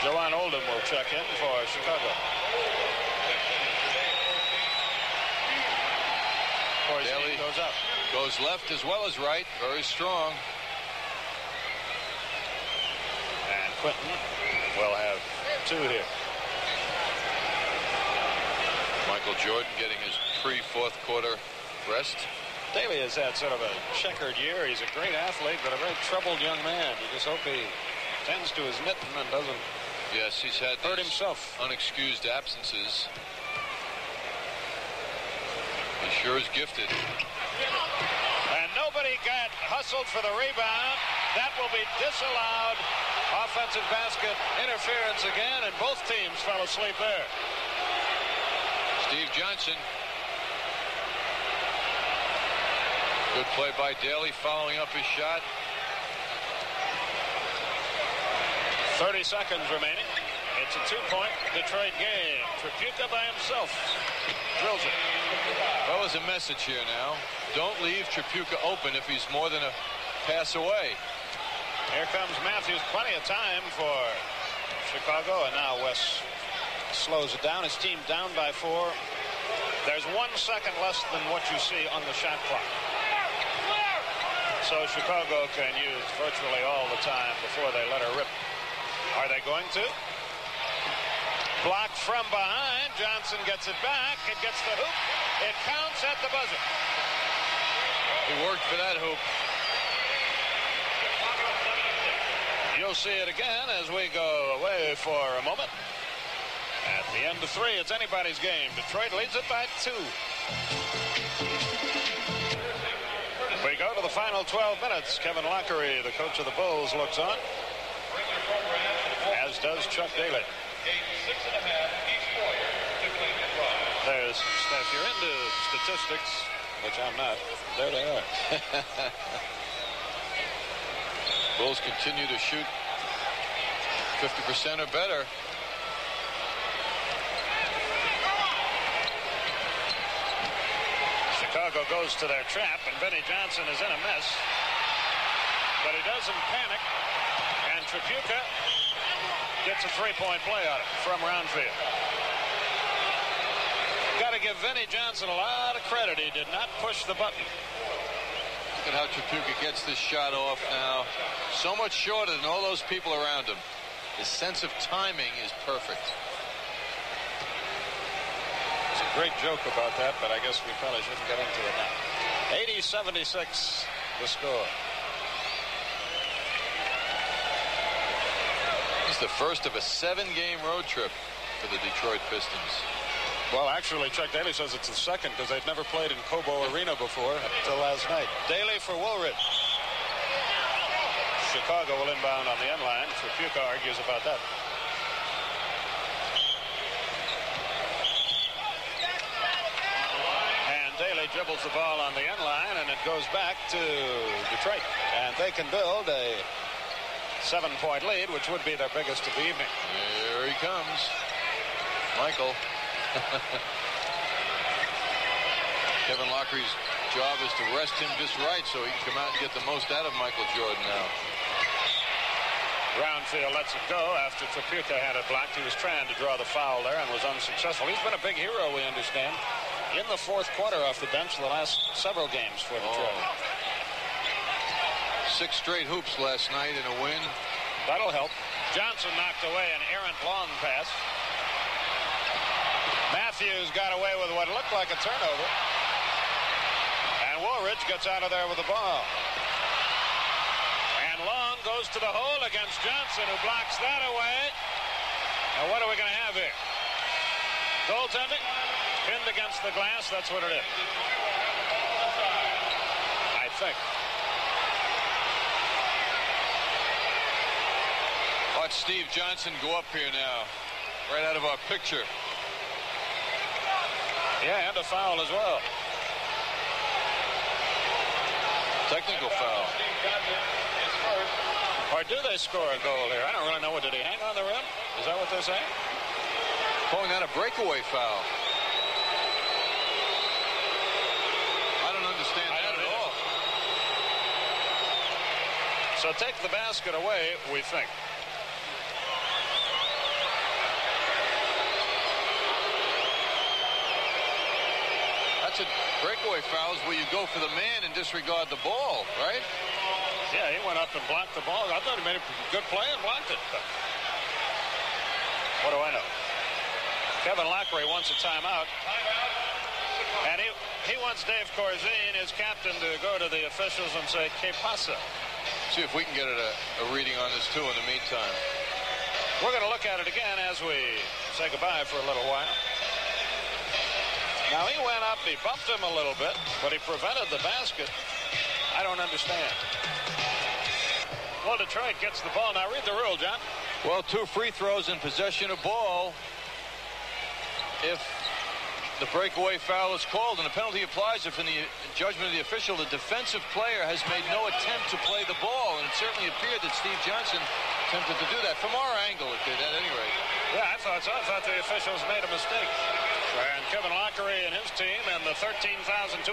Joanne Oldham will check in for Chicago. Daly goes up. Goes left as well as right. Very strong. And Quentin will have 2 here. Michael Jordan getting his pre-fourth quarter rest. Daly has had sort of a checkered year. He's a great athlete, but a very troubled young man. You just hope he tends to his mitten and doesn't he's had hurt himself. Unexcused absences. He sure is gifted. And nobody got hustled for the rebound. That will be disallowed. Offensive basket interference again, and both teams fell asleep there. Steve Johnson. Good play by Daly, following up his shot. 30 seconds remaining. It's a 2-point Detroit game. Tripucka by himself drills it. Well, there's a message here now. Don't leave Tripucka open if he's more than a pass away. Here comes Matthews. Plenty of time for Chicago, and now Wes slows it down. His team down by 4. There's 1 second less than what you see on the shot clock. So Chicago can use virtually all the time before they let her rip. Are they going to? Blocked from behind. Johnson gets it back. It gets the hoop. It counts at the buzzer. He worked for that hoop. You'll see it again as we go away for a moment. At the end of 3, it's anybody's game. Detroit leads it by 2. We go to the final 12 minutes. Kevin Lockery, the coach of the Bulls, looks on, as does Chuck Daly. There's, if you're into statistics, which I'm not, there they are. Bulls continue to shoot 50% or better. Chicago goes to their trap, and Vinnie Johnson is in a mess. But he doesn't panic, and Tripucka gets a three-point play on it from Roundfield. Got to give Vinnie Johnson a lot of credit. He did not push the button. Look at how Tripucka gets this shot off now. So much shorter than all those people around him. His sense of timing is perfect. It's a great joke about that, but I guess we probably shouldn't get into it now. 80-76 the score. It's the first of a 7-game road trip for the Detroit Pistons. Well, actually, Chuck Daly says it's the second because they'd never played in Cobo Arena before until last night. Daly for Woolridge. Chicago will inbound on the end line. Tripucka argues about that. And Daly dribbles the ball on the end line, and it goes back to Detroit. And they can build a 7-point lead, which would be their biggest of the evening. Here he comes. Michael. Kevin Lockery's job is to rest him just right so he can come out and get the most out of Michael Jordan now. Roundfield lets it go after Tripucka had it blocked. He was trying to draw the foul there and was unsuccessful. He's been a big hero, we understand, in the fourth quarter off the bench the last several games for Detroit. 6 straight hoops last night in a win. That'll help. Johnson knocked away an errant long pass. Matthews got away with what looked like a turnover. And Woolridge gets out of there with the ball. And Long goes to the hole against Johnson, who blocks that away. Now what are we going to have here? Goaltending? Pinned against the glass, that's what it is. I think. Watch Steve Johnson go up here now. Right out of our picture. Yeah, and a foul as well. Technical foul. Or do they score a goal here? I don't really know. Did he hang on the rim? Is that what they're saying? Calling that a breakaway foul. I don't understand that at all. So take the basket away, we think. That's a breakaway foul is where you go for the man and disregard the ball, right? Yeah, he went up and blocked the ball. I thought he made a good play and blocked it. What do I know? Kevin Lockery wants a timeout. And he wants Dave Corzine, his captain, to go to the officials and say, "Que pasa?" See if we can get a reading on this, too, in the meantime. We're going to look at it again as we say goodbye for a little while. Now, he went up, he bumped him a little bit, but he prevented the basket. I don't understand. Well, Detroit gets the ball. Now, read the rule, John. Well, 2 free throws in possession of ball. If the breakaway foul is called, and the penalty applies if, in the judgment of the official, the defensive player has made no attempt to play the ball. And it certainly appeared that Steve Johnson attempted to do that. From our angle, it did, at any rate. Yeah, I thought so. I thought the officials made a mistake. And Kevin Lockery and his team and the 13,227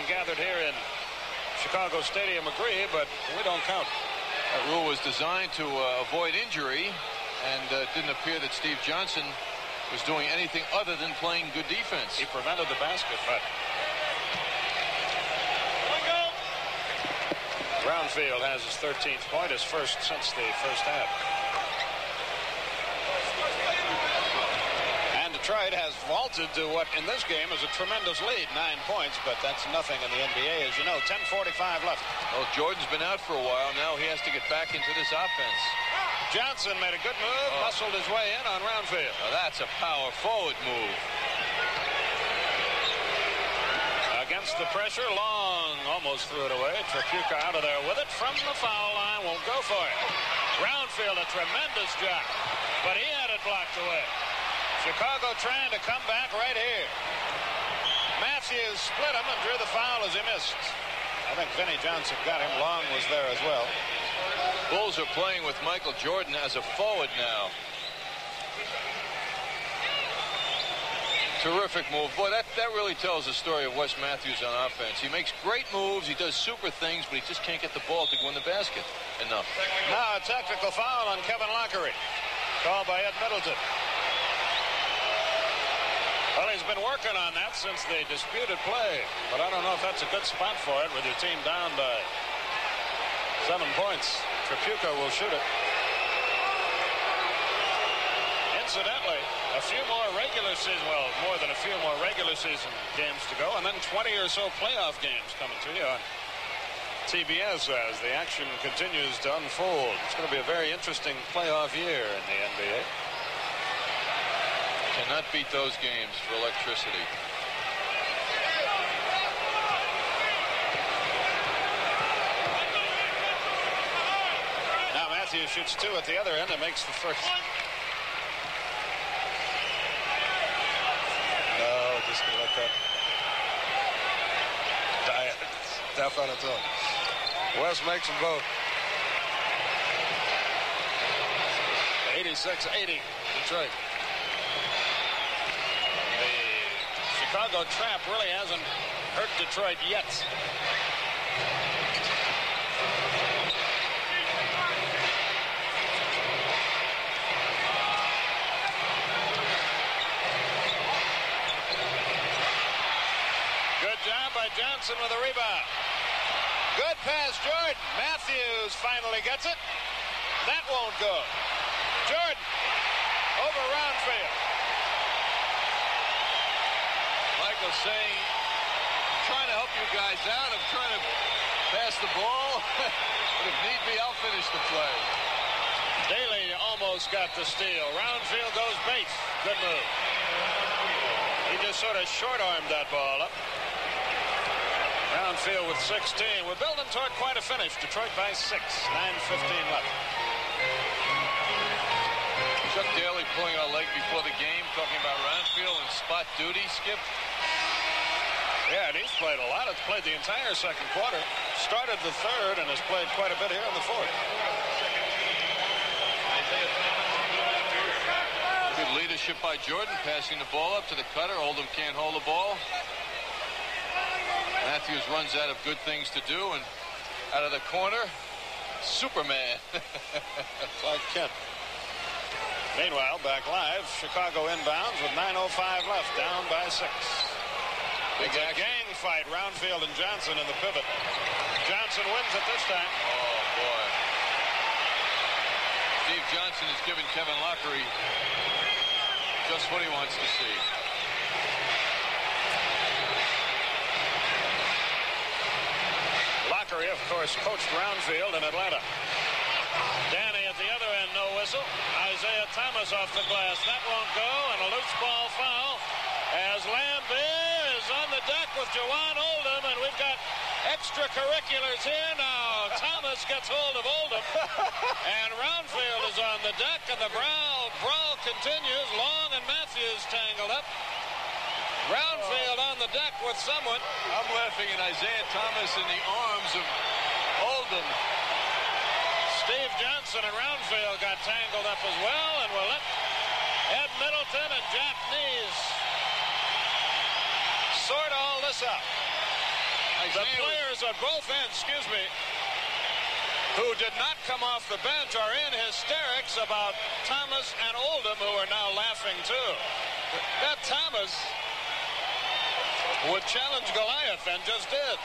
gathered here in Chicago Stadium agree, but we don't count. That rule was designed to avoid injury, and it didn't appear that Steve Johnson was doing anything other than playing good defense. He prevented the basket, but Brownfield has his 13th point, his first since the first half. Detroit has vaulted to what in this game is a tremendous lead, 9 points, but that's nothing in the NBA, as you know. 10:45 left. Well, Jordan's been out for a while. Now he has to get back into this offense. Johnson made a good move, muscled his way in on Roundfield. Now that's a power forward move. Against the pressure, Long almost threw it away. Trapuka out of there with it from the foul line, won't go for it. Roundfield, a tremendous job, but he had it blocked away. Chicago trying to come back right here. Matthews split him and drew the foul as he missed. I think Vinnie Johnson got him. Long was there as well. Bulls are playing with Michael Jordan as a forward now. Terrific move. Boy, that really tells the story of Wes Matthews on offense. He makes great moves. He does super things, but he just can't get the ball to go in the basket enough. Now a technical foul on Kevin Lockery. Called by Ed Middleton. Well, he's been working on that since the disputed play. But I don't know if that's a good spot for it with your team down by 7 points. Trapuka will shoot it. Incidentally, a few more regular season, well, more than a few more regular season games to go, and then 20 or so playoff games coming to you on TBS as the action continues to unfold. It's going to be a very interesting playoff year in the NBA. Cannot beat those games for electricity. Now Matthews shoots 2 at the other end and makes the first. No, just gonna let that die. Death on its own. West makes them both. 86-80, Detroit. Chicago trap really hasn't hurt Detroit yet. Good job by Johnson with a rebound. Good pass, Jordan. Matthews finally gets it. That won't go. Jordan over Roundfield. Michael saying, I'm trying to help you guys out. I'm trying to pass the ball. But if need be, I'll finish the play. Daly almost got the steal. Roundfield goes base. Good move. He just sort of short-armed that ball up. Roundfield with 16. We're building toward quite a finish. Detroit by 6. 9:15 left. Chuck Daly pulling our leg before the game, talking about Roundfield and spot duty, Skip. Yeah, and he's played a lot. He's played the entire second quarter. Started the third and has played quite a bit here in the fourth. Good leadership by Jordan, passing the ball up to the cutter. Oldham can't hold the ball. Matthews runs out of good things to do, and out of the corner, Superman. Clark Kent. Meanwhile, back live, Chicago inbounds with 9:05 left, down by 6. Big gang fight, Roundfield and Johnson in the pivot. Johnson wins it this time. Oh, boy. Steve Johnson has given Kevin Lockery just what he wants to see. Lockery, of course, coached Roundfield in Atlanta. Danny at the other end, no whistle. Isaiah Thomas off the glass. That won't go, and a loose ball foul as Lambert is on the deck with Jawan Oldham, and we've got extracurriculars here now. Thomas gets hold of Oldham, and Roundfield is on the deck, and the brawl continues. Long and Matthews tangled up. Roundfield on the deck with someone. I'm laughing at Isaiah Thomas in the arms of Oldham. Steve Johnson and Roundfield got tangled up as well, and we'll let Ed Middleton and Jack Nees sort all this out. The players at both ends, who did not come off the bench are in hysterics about Thomas and Oldham, who are now laughing too. That Thomas would challenge Goliath and just did.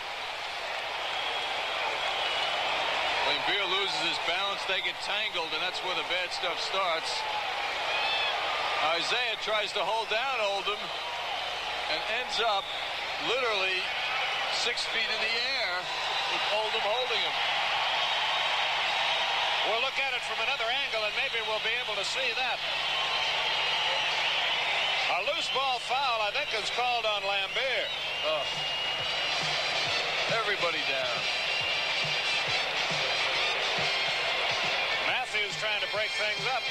When Beer loses his balance, they get tangled, and that's where the bad stuff starts. Isaiah tries to hold down Oldham and ends up literally 6 feet in the air with Oldham holding him. We'll look at it from another angle and maybe we'll be able to see that. A loose ball foul, I think, is called on Lambert. Oh. Everybody down. Matthews trying to break things up.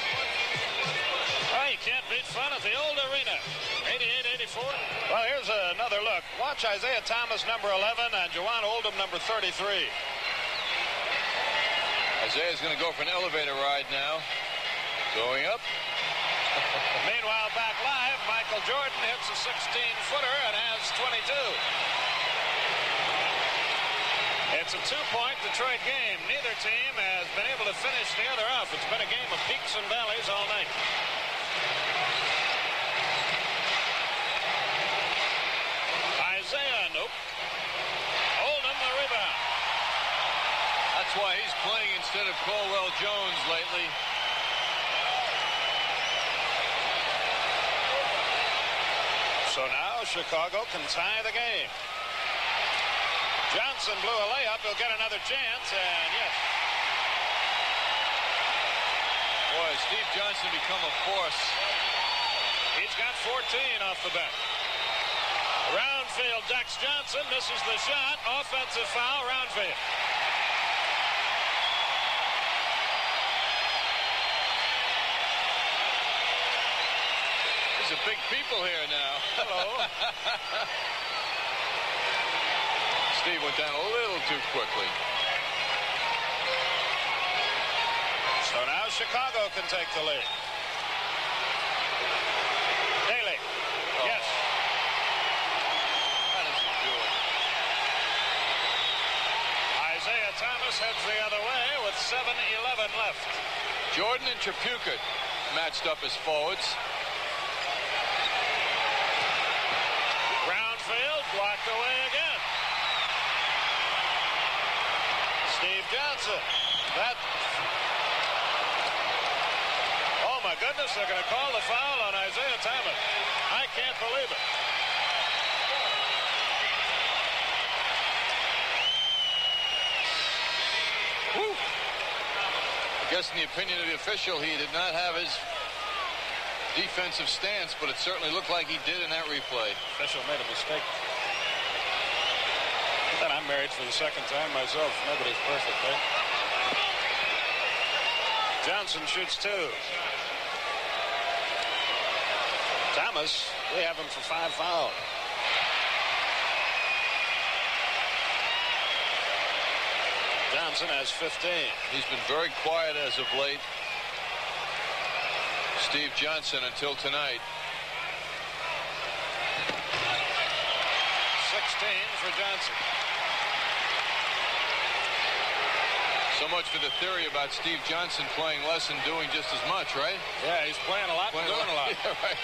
Oh, you can't beat fun at the old arena. 88-84. Well, here's another look. Watch Isaiah Thomas, number 11, and Juwan Oldham, number 33. Isaiah's going to go for an elevator ride now. Going up. Meanwhile, back live, Michael Jordan hits a 16-footer and has 22. It's a 2-point Detroit game. Neither team has been able to finish the other off. It's been a game of peaks and valleys all night. Isaiah, nope. Oldham, the rebound. That's why he's playing instead of Colwell Jones lately. So now Chicago can tie the game. Johnson blew a layup. He'll get another chance, and yes. Boy, Steve Johnson become a force. He's got 14 off the bench. Roundfield, Dex Johnson misses the shot. Offensive foul, Roundfield. There's a big people here now. Hello. Steve went down a little too quickly. So now Chicago can take the lead. Daly. Yes. How does he do it? Isaiah Thomas heads the other way with 7:11 left. Jordan and Tripucka matched up as forwards. Roundfield blocked away again. Steve Johnson. That. Oh my goodness, they're going to call the foul on Isaiah Thomas. I can't believe it. Whew. I guess in the opinion of the official, he did not have his defensive stance, but it certainly looked like he did in that replay. Official made a mistake. And I'm married for the second time myself. Nobody's perfect, right? Johnson shoots 2. Thomas, we have him for 5 fouls. Johnson has 15. He's been very quiet as of late. Steve Johnson until tonight. 16 for Johnson. So much for the theory about Steve Johnson playing less and doing just as much, right? Yeah, he's playing a lot and doing a lot. Yeah, right.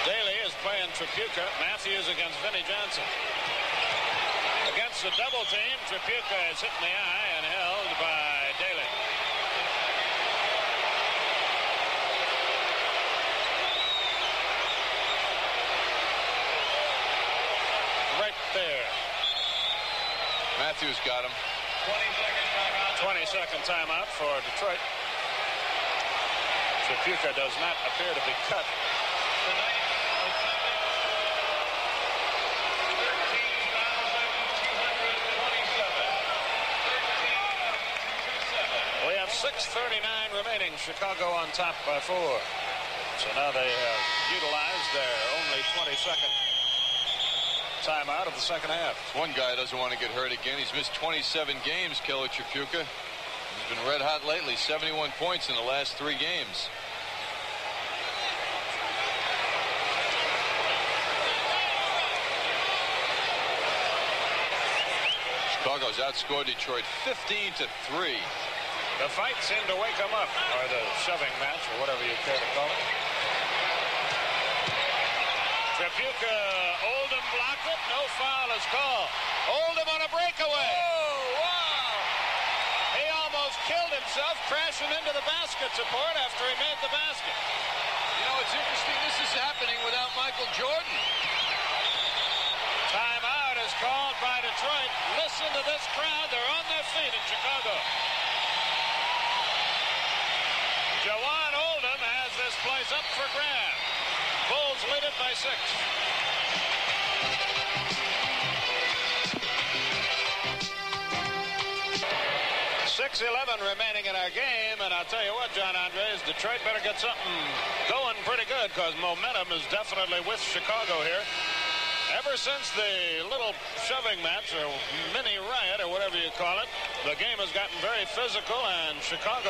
Daly is playing Tripucka. Matthews against Vinnie Johnson. Against the double team, Tripucka is hit in the eye and held by Daly. Right there. Matthews got him. 20-second timeout for Detroit. Tripucka does not appear to be cut. We have 6:39 remaining. Chicago on top by 4. So now they have utilized their only 22nd timeout of the second half. One guy doesn't want to get hurt again. He's missed 27 games, Kelly Tripucka. He's been red hot lately. 71 points in the last 3 games. Chicago's outscored Detroit 15-3. The fight seemed to wake them up, or the shoving match, or whatever you care to call it. Tripucka, Oldham blocked it. No foul is called. Oldham on a breakaway. Oh, wow! He almost killed himself crashing into the basket support after he made the basket. You know, it's interesting. This is happening without Michael Jordan. Timeout is called by Detroit. Listen to this crowd. They're on their feet in Chicago. Jawan Oldham has this place up for grabs. Bulls lead it by 6. 6:11 remaining in our game, and I'll tell you what, John Andres, Detroit better get something going pretty good because momentum is definitely with Chicago here. Ever since the little shoving match or mini riot or whatever you call it, the game has gotten very physical, and Chicago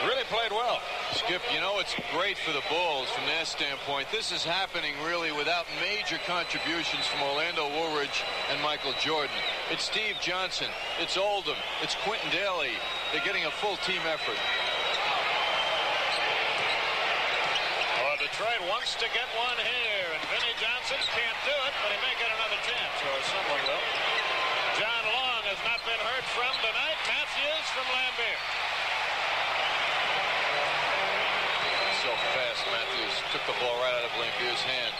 really played well. Skip, you know, it's great for the Bulls from their standpoint. This is happening really without major contributions from Orlando Woolridge and Michael Jordan. It's Steve Johnson, it's Oldham, it's Quentin Daly. They're getting a full team effort. Well, Detroit wants to get one here, and Vinnie Johnson can't do it, but he may get another chance, or someone will. John Long has not been heard from tonight. Matthews from Lambeer. So fast, Matthews took the ball right out of Lambier's hand.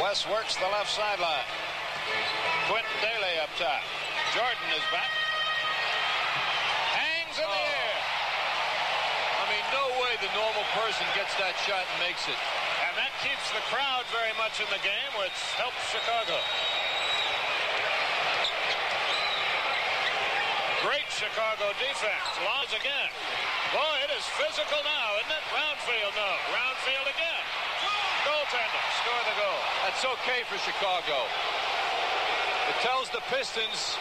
West works the left sideline. Quentin Daly up top. Jordan is back. Hangs in the air. I mean, no way the normal person gets that shot and makes it. And that keeps the crowd very much in the game, which helps Chicago. Great Chicago defense. Laws again. Boy, it is physical now, isn't it? Roundfield, no. Roundfield again. Goaltender, score the goal. That's okay for Chicago. It tells the Pistons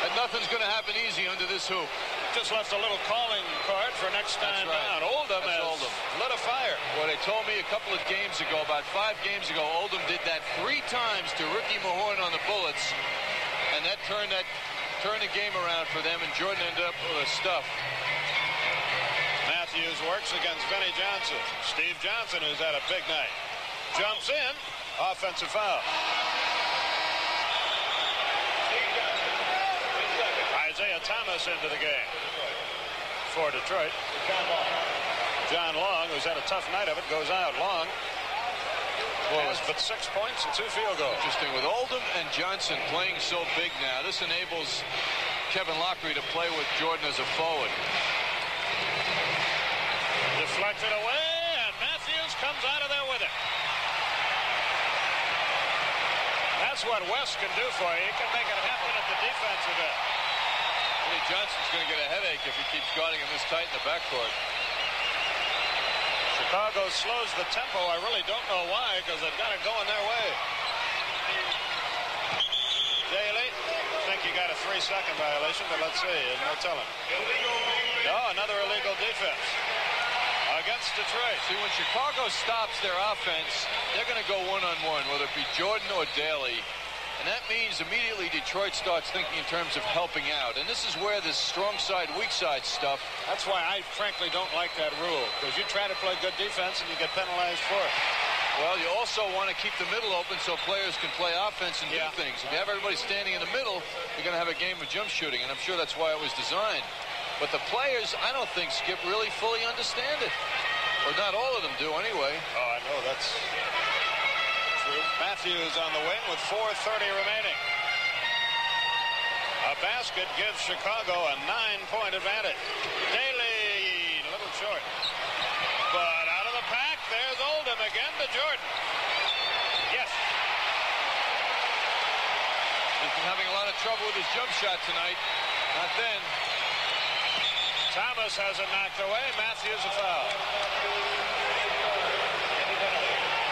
that nothing's going to happen easy under this hoop. Just left a little calling card for next time down. Oldham has lit a fire. Well, they told me a couple of games ago, about 5 games ago, Oldham did that 3 times to Ricky Mahorn on the Bullets, and that turned the game around for them, and Jordan ended up with a stuff. Matthews works against Vinnie Johnson. Steve Johnson, who's had a big night, jumps in. Offensive foul. Isaiah Thomas into the game for Detroit. John Long, who's had a tough night of it, goes out. Long has but 6 points and 2 field goals. Interesting, with Oldham and Johnson playing so big now, this enables Kevin Lockery to play with Jordan as a forward. Deflected away, and Matthews comes out of there with it. That's what West can do for you. He can make it happen at the defensive end. Vinnie Johnson's going to get a headache if he keeps guarding him this tight in the backcourt. Chicago slows the tempo. I really don't know why, because they've got it going their way. Daly, I think you got a 3-second violation, but let's see. There's no telling. No, another illegal defense against Detroit. See, when Chicago stops their offense, they're going to go one-on-one, whether it be Jordan or Daly. And that means immediately Detroit starts thinking in terms of helping out. And this is where this strong side, weak side stuff. That's why I frankly don't like that rule, because you try to play good defense and you get penalized for it. Well, you also want to keep the middle open so players can play offense and do things. If you have everybody standing in the middle, you're going to have a game of jump shooting, and I'm sure that's why it was designed. But the players, I don't think, Skip, really fully understand it. Or not all of them do, anyway. Oh, I know, that's true. Matthews on the wing with 4:30 remaining. A basket gives Chicago a 9-point advantage. Daly, a little short. But out of the pack, there's Oldham again to Jordan. Yes. He's been having a lot of trouble with his jump shot tonight. Not then. Thomas has it knocked away. Matthews a foul.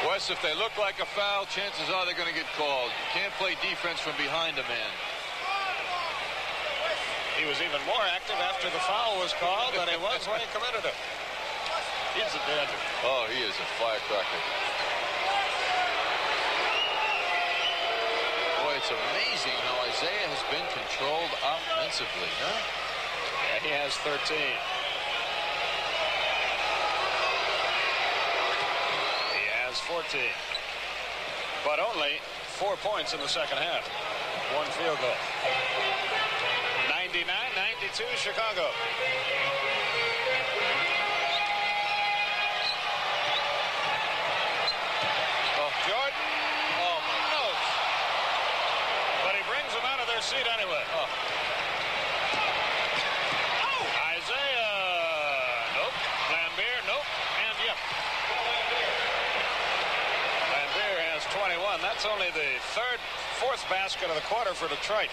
Wes, if they look like a foul, chances are they're going to get called. You can't play defense from behind a man. He was even more active after the foul was called than he was when he committed it. He's a danger. Oh, he is a firecracker. Boy, it's amazing how Isaiah has been controlled offensively, huh? Yeah, he has 13. He has 14. But only 4 points in the second half. 1 field goal. 99-93 to Chicago. Jordan knows. But he brings them out of their seat anyway. Isaiah, nope. Lambier, nope. And yep. Lambier has 21. That's only the fourth basket of the quarter for Detroit.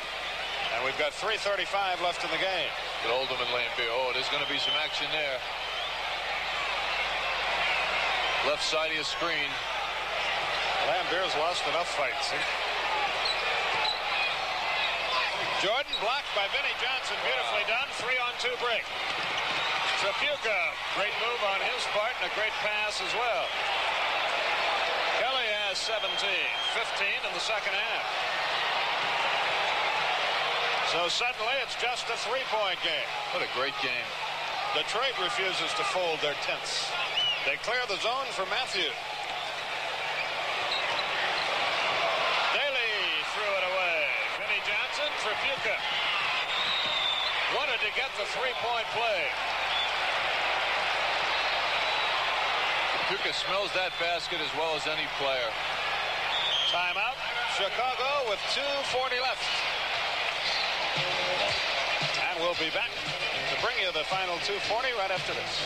And we've got 3:35 left in the game. But Oldham and Lambier, there's going to be some action there. Left side of your screen. Lambier's lost enough fights. Jordan blocked by Vinnie Johnson. Beautifully done. 3-on-2 break. Trapuka, great move on his part and a great pass as well. Kelly has 17, 15 in the second half. So suddenly it's just a three-point game. What a great game. Detroit refuses to fold their tents. They clear the zone for Matthew. Trapuka wanted to get the three-point play. Trapuka smells that basket as well as any player. Timeout. Chicago with 2:40 left. And we'll be back to bring you the final 2:40 right after this.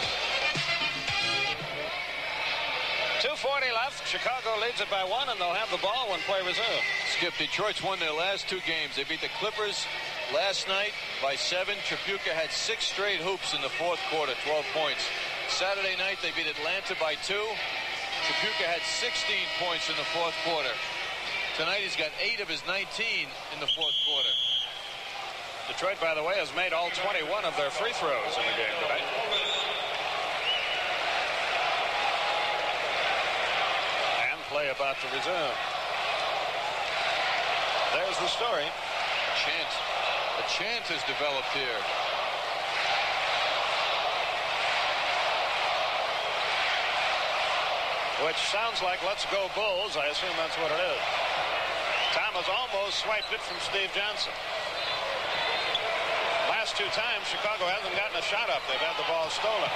2:40 left. Chicago leads it by 1, and they'll have the ball when play resumes. Skip, Detroit's won their last 2 games. They beat the Clippers last night by 7. Trapuka had 6 straight hoops in the fourth quarter, 12 points. Saturday night, they beat Atlanta by 2. Trapuka had 16 points in the fourth quarter. Tonight, he's got 8 of his 19 in the fourth quarter. Detroit, by the way, has made all 21 of their free throws in the game tonight. And play about to resume. There's the story. A chant has developed here. Which sounds like "Let's go Bulls." I assume that's what it is. Thomas almost swiped it from Steve Johnson. Last 2 times, Chicago hasn't gotten a shot up. They've had the ball stolen.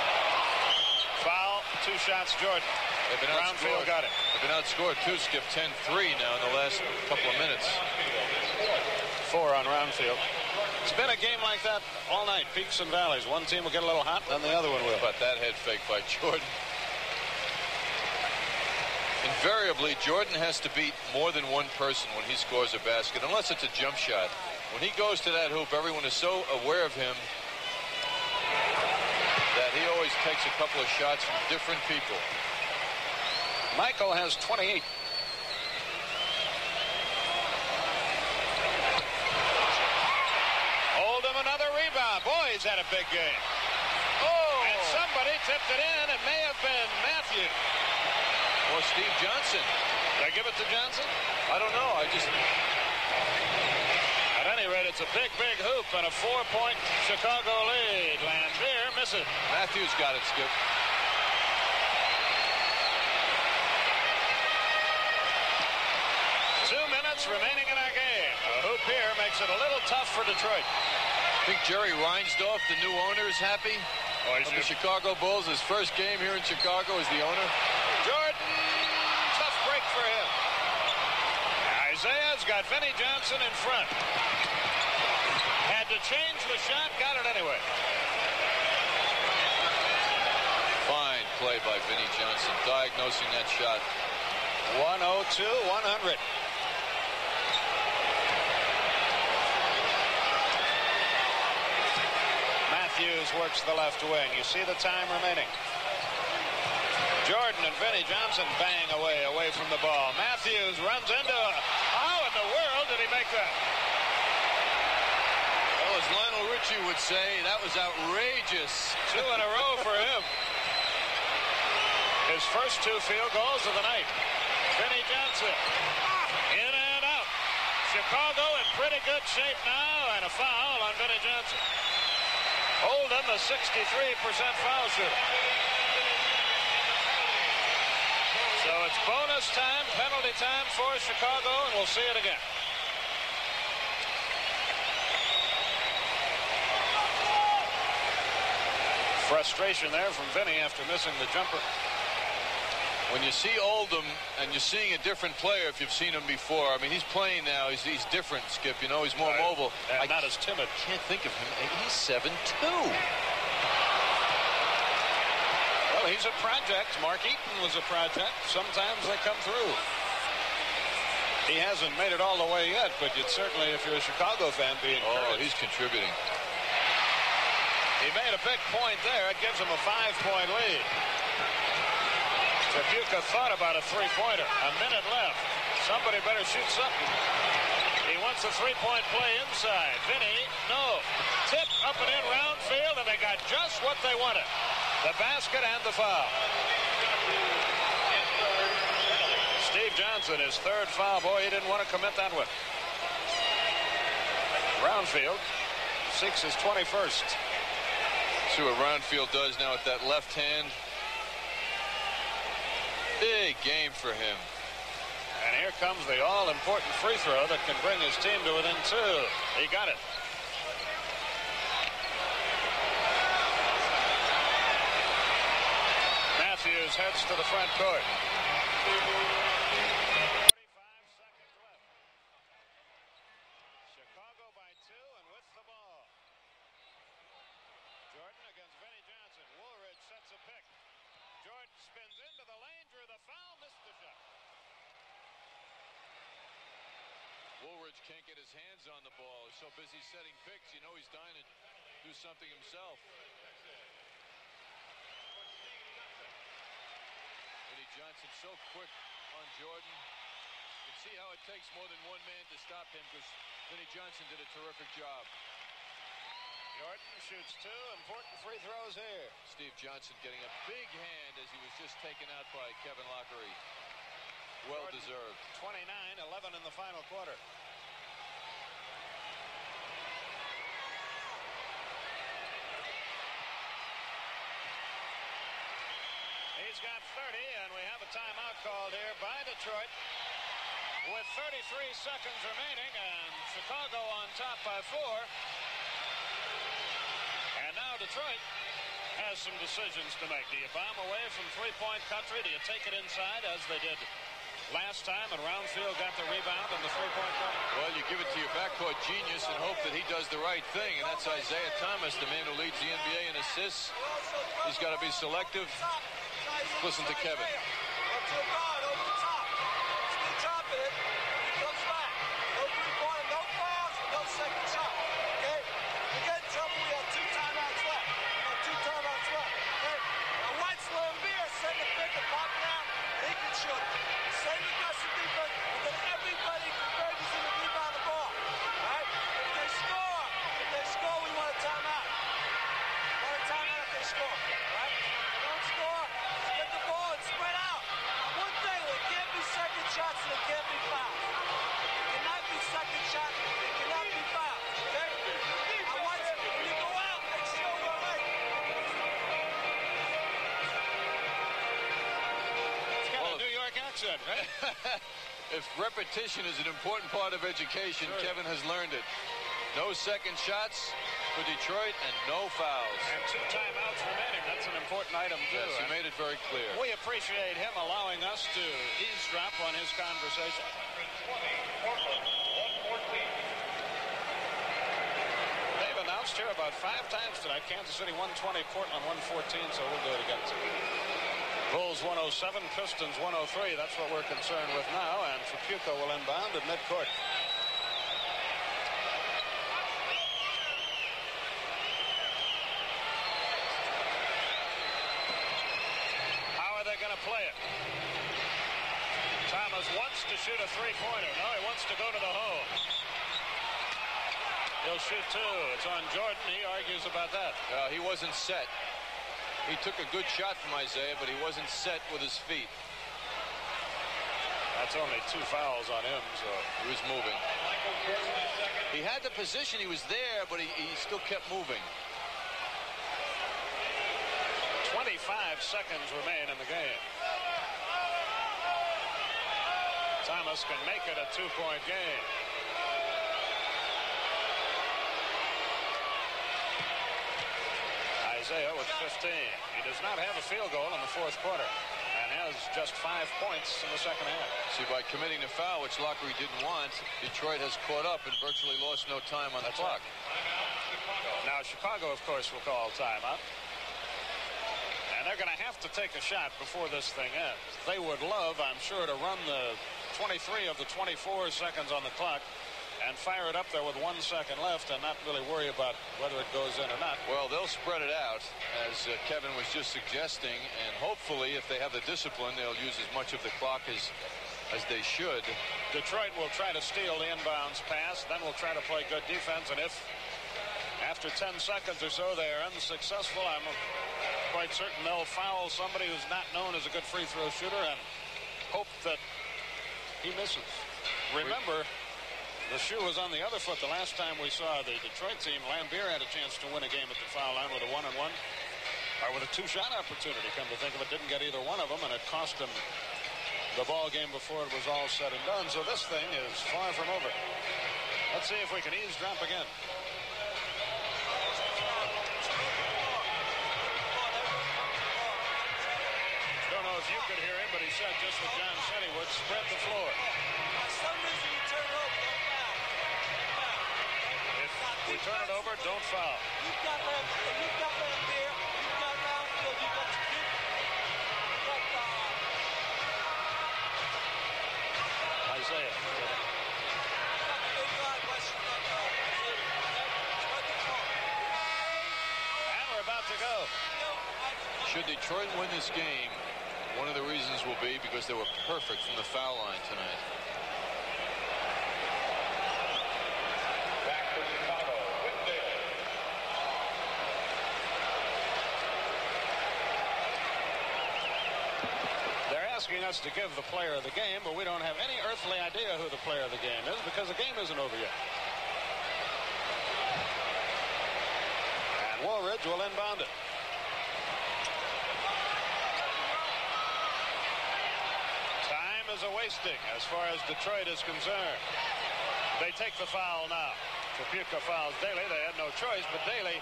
Foul, 2 shots, Jordan. Brownfield got it. They've been outscored, too, Skip, 10-3 now in the last couple of minutes. 4 on Brownfield. It's been a game like that all night, peaks and valleys. One team will get a little hot, then the other one will. But that head fake by Jordan. Invariably, Jordan has to beat more than one person when he scores a basket, unless it's a jump shot. When he goes to that hoop, everyone is so aware of him that he always takes a couple of shots from different people. Michael has 28. Oldham, another rebound. Boy, he's had a big game. Oh! And somebody tipped it in. It may have been Matthew. Or Steve Johnson. Did I give it to Johnson? I don't know. At any rate, it's a big, big hoop and a 4-point Chicago lead. Lambier misses. Matthews got it, Skip. Remaining in our game. A hoop here makes it a little tough for Detroit. I think Jerry Reinsdorf, the new owner, is happy. Of the Chicago Bulls. His first game here in Chicago as the owner. Jordan, tough break for him. Isaiah's got Vinnie Johnson in front. Had to change the shot, got it anyway. Fine play by Vinnie Johnson, diagnosing that shot. 102-100. Matthews works the left wing. You see the time remaining. Jordan and Vinnie Johnson bang away from the ball. Matthews runs into it. How in the world did he make that? Well, as Lionel Richie would say, that was outrageous. 2 in a row for him. His first 2 field goals of the night. Vinnie Johnson. In and out. Chicago in pretty good shape now, and a foul on Vinnie Johnson. Oldham, a 63% foul shooter. So it's bonus time, penalty time for Chicago, and we'll see it again. Frustration there from Vinny after missing the jumper. When you see Oldham and you're seeing a different player, if you've seen him before, I mean, he's playing now. He's different, Skip. You know, he's more mobile. And not as timid. Can't think of him. He's 7'2". Well, he's a project. Mark Eaton was a project. Sometimes they come through. He hasn't made it all the way yet, but you'd certainly, if you're a Chicago fan, be encouraged. Oh, he's contributing. He made a big point there. It gives him a 5-point lead. Tripucka thought about a three-pointer. A minute left. Somebody better shoot something. He wants a three-point play inside. Vinny, no. Tip up and in round field, and they got just what they wanted. The basket and the foul. Steve Johnson, his third foul. Boy, he didn't want to commit that one. Roundfield seeks his 21st. See what Roundfield does now with that left hand. Big game for him. And here comes the all-important free throw that can bring his team to within 2. He got it. Matthews heads to the front court. 45 seconds left. Chicago by 2 and with the ball. Jordan against Vinnie Johnson. Woolridge sets a pick. Jordan spins into the lane, drew the foul, missed the shot. Woolridge can't get his hands on the ball. He's so busy setting picks. You know he's dying to do something himself. Vinnie Johnson so quick on Jordan. You can see how it takes more than one man to stop him because Vinnie Johnson did a terrific job. Jordan shoots 2 important free throws here. Steve Johnson getting a big hand as he was just taken out by Kevin Lockery. Well deserved. 29-11 in the final quarter. He's got 30, and we have a timeout called here by Detroit with 33 seconds remaining, and Chicago on top by 4. And now Detroit has some decisions to make. Do you bomb away from three-point country? Do you take it inside as they did last time, and Roundfield got the rebound and the three-point line? Well, you give it to your backcourt genius and hope that he does the right thing, and that's Isaiah Thomas, the man who leads the NBA in assists. He's got to be selective. Listen to Kevin. If repetition is an important part of education, sure. Kevin has learned it. No second shots for Detroit and no fouls. And 2 timeouts remaining. That's an important item, too. Yes, he made it very clear. We appreciate him allowing us to eavesdrop on his conversation. They've announced here about 5 times tonight. Kansas City 120, Portland 114, so we'll do it again. Bulls 107, Pistons 103. That's what we're concerned with now. And Tripucka will inbound at midcourt. How are they going to play it? Thomas wants to shoot a three-pointer. No, he wants to go to the hole. He'll shoot 2. It's on Jordan. He argues about that. He wasn't set. He took a good shot from Isaiah, but he wasn't set with his feet. That's only 2 fouls on him, so he was moving. He had the position, he was there, but he still kept moving. 25 seconds remain in the game. Thomas can make it a 2-point game. Isaiah with 15. He does not have a field goal in the fourth quarter and has just 5 points in the second half. See, by committing the foul, which Lockery didn't want, Detroit has caught up and virtually lost no time on the clock. Right. Now, Chicago, of course, will call timeout. And they're going to have to take a shot before this thing ends. They would love, I'm sure, to run the 23 of the 24 seconds on the clock and fire it up there with 1 second left and not really worry about whether it goes in or not. Well, they'll spread it out, as Kevin was just suggesting, and hopefully, if they have the discipline, they'll use as much of the clock as they should. Detroit will try to steal the inbounds pass, then we'll try to play good defense, and if after 10 seconds or so they are unsuccessful, I'm quite certain they'll foul somebody who's not known as a good free throw shooter and hope that he misses. Remember, the shoe was on the other foot the last time we saw the Detroit team. Lambier had a chance to win a game at the foul line with a 1-and-1, or with a 2-shot opportunity. Come to think of it, didn't get either one of them, and it cost him the ball game before it was all said and done. So this thing is far from over. Let's see if we can eavesdrop again. Don't know if you could hear him, but he said just what John said he would, spread the floor. For some reason you turn it over, don't foul. If we turn it over, don't foul. You've got Lambier, you've got Roundfield, you've got Chapik, you've got Isaiah. And we're about to go. Should Detroit win this game, one of the reasons will be because they were perfect from the foul line tonight. Back to Chicago with Daly. They're asking us to give the player of the game, but we don't have any earthly idea who the player of the game is because the game isn't over yet. And Woolridge will inbound it. Time is a-wasting as far as Detroit is concerned. They take the foul now. Trapuka fouls Daly. They had no choice, but Daly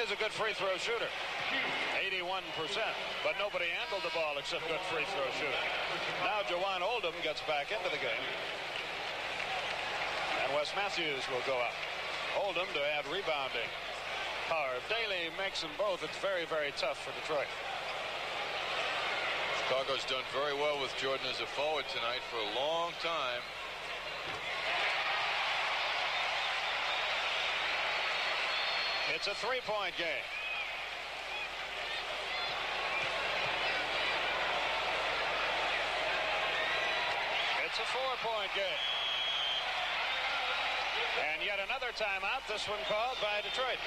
is a good free throw shooter. 81%, but nobody handled the ball except good free throw shooter. Now Jawan Oldham gets back into the game. And Wes Matthews will go out. Oldham to add rebounding power. If Daly makes them both, it's very, very tough for Detroit. Chicago's done very well with Jordan as a forward tonight for a long time. It's a three-point game. It's a four-point game. And yet another timeout, this one called by Detroit.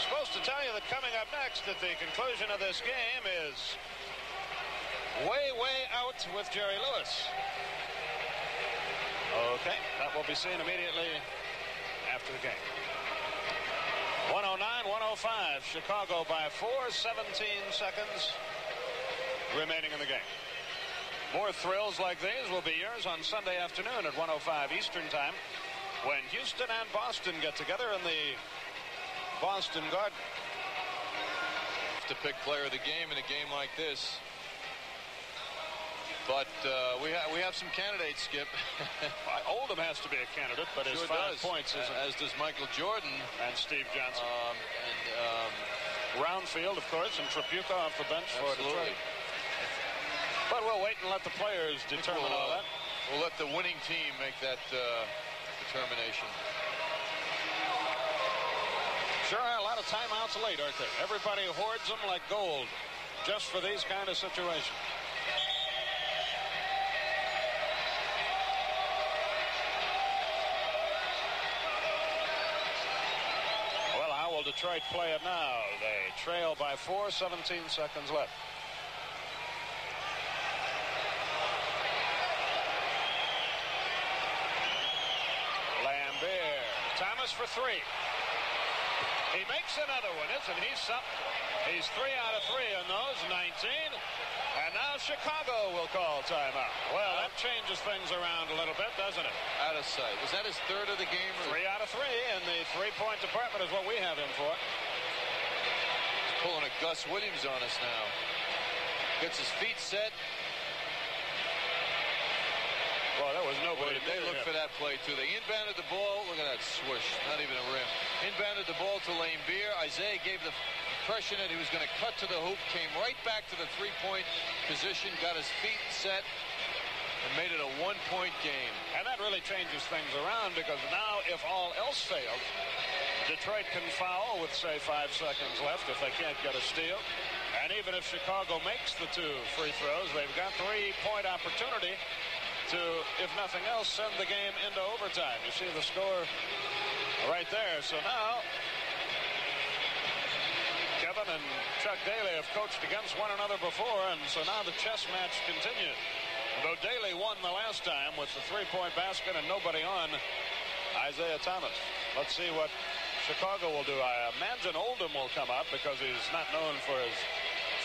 Supposed to tell you that coming up next at the conclusion of this game is way, way out with Jerry Lewis. Okay, that will be seen immediately after the game. 109-105, Chicago by 4, 17 seconds remaining in the game. More thrills like these will be yours on Sunday afternoon at 1:05 Eastern Time when Houston and Boston get together in the Boston Garden. To pick player of the game in a game like this. But we have some candidates, Skip. Oldham has to be a candidate, but his sure 5 points isn't. As does Michael Jordan. And Steve Johnson. Roundfield, of course, and Trapuka off the bench for Detroit. But we'll wait and let the players determine all that. We'll let the winning team make that determination. Sure are a lot of timeouts late, aren't they? Everybody hoards them like gold just for these kind of situations. Well, how will Detroit play it now? They trail by 4, 17 seconds left. Lambier. Thomas for 3. He makes another one, isn't he? Something. He's 3 out of 3 on those, 19. And now now Chicago will call timeout. Well, that changes things around a little bit, doesn't it? Out of sight. Was that his third of the game? 3 out of 3 in the three-point department is what we have him for. He's pulling a Gus Williams on us now. Gets his feet set. Well, there was nobody. They looked for that play, too. They inbounded the ball. Look at that swoosh. Not even a rim. Inbounded the ball to Lane Beer. Isaiah gave the impression that he was going to cut to the hoop, came right back to the three-point position, got his feet set, and made it a one-point game. And that really changes things around, because now, if all else fails, Detroit can foul with, say, 5 seconds left if they can't get a steal. And even if Chicago makes the 2 free throws, they've got 3-point opportunity to, if nothing else, send the game into overtime. You see the score right there. So now Kevin and Chuck Daly have coached against one another before, and so now the chess match continues. Though Daly won the last time with the 3-point basket and nobody on Isaiah Thomas. Let's see what Chicago will do. I imagine Oldham will come up because he's not known for his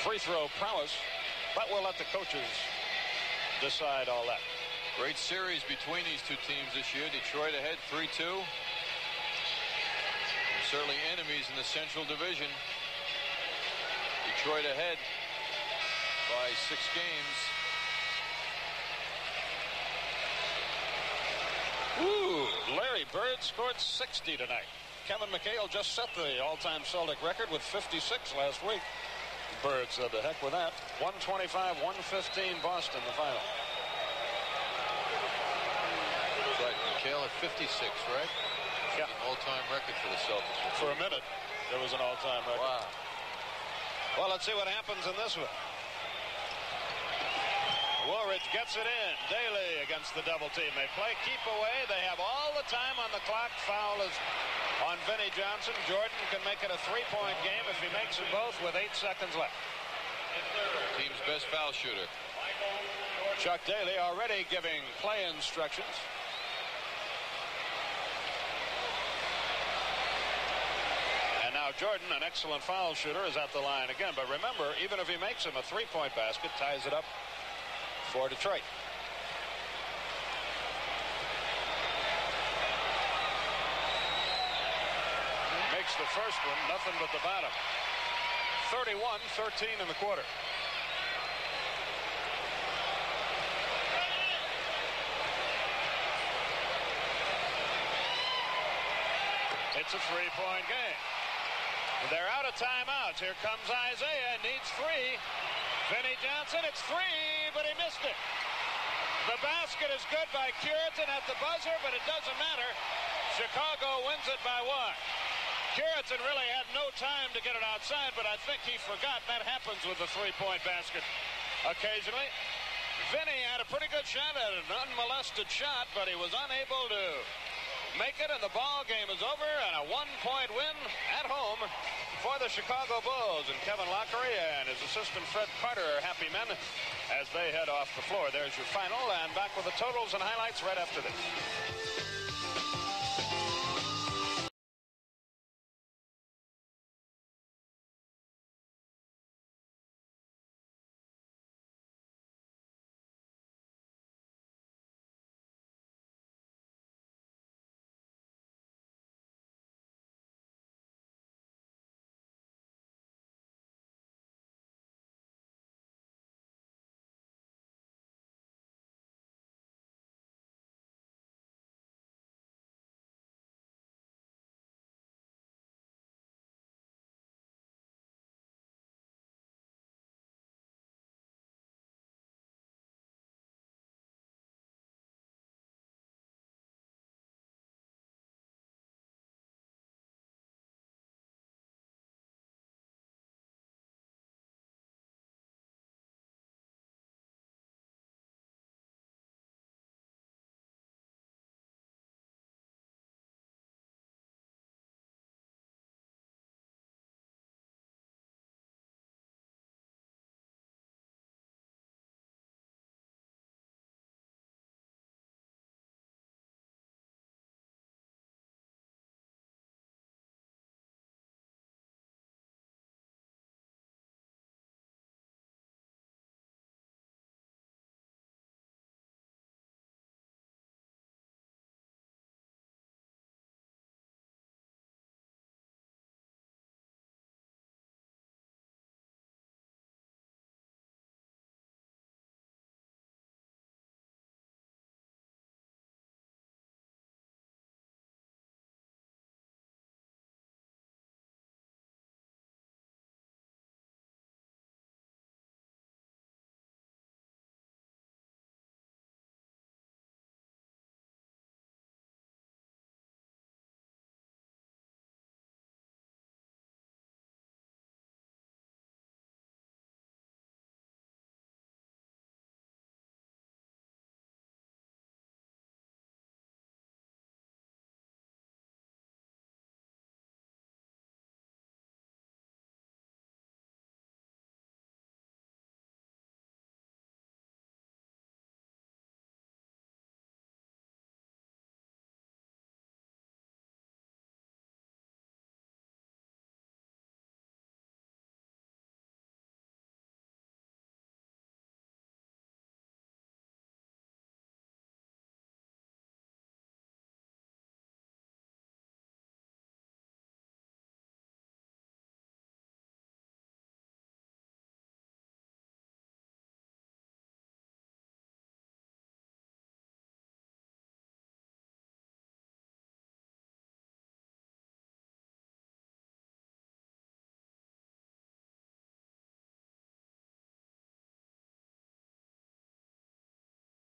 free throw prowess, but we'll let the coaches decide all that. Great series between these two teams this year. Detroit ahead 3-2. Certainly enemies in the Central Division. Detroit ahead by 6 games. Ooh, Larry Bird scored 60 tonight. Kevin McHale just set the all-time Celtic record with 56 last week. Bird said the heck with that. 125-115 Boston, the final. That's right, McHale at 56, right? Yeah. All-time record for the Celtics. For a minute, there was an all-time record. Wow. Well, let's see what happens in this one. Woolridge gets it in. Daly against the double team. They play keep away. They have all the time on the clock. Foul is on Vinnie Johnson. Jordan can make it a 3-point game if he makes them both with 8 seconds left. Team's best foul shooter. Chuck Daly already giving play instructions. And now Jordan, an excellent foul shooter, is at the line again. But remember, even if he makes him a 3-point basket, ties it up for Detroit. Makes the first one, nothing but the bottom. 31-13 in the quarter. It's a 3-point game. They're out of timeouts. Here comes Isaiah. Needs 3. Vinnie Johnson, it's 3, but he missed it. The basket is good by Curitan at the buzzer, but it doesn't matter. Chicago wins it by 1. Curitan really had no time to get it outside, but I think he forgot. That happens with the 3-point basket occasionally. Vinnie had a pretty good shot at it, an unmolested shot, but he was unable to make it, and the ball game is over, and a 1-point win at home for the Chicago Bulls. And Kevin Lockery and his assistant Fred Carter are happy men as they head off the floor. There's your final, and back with the totals and highlights right after this.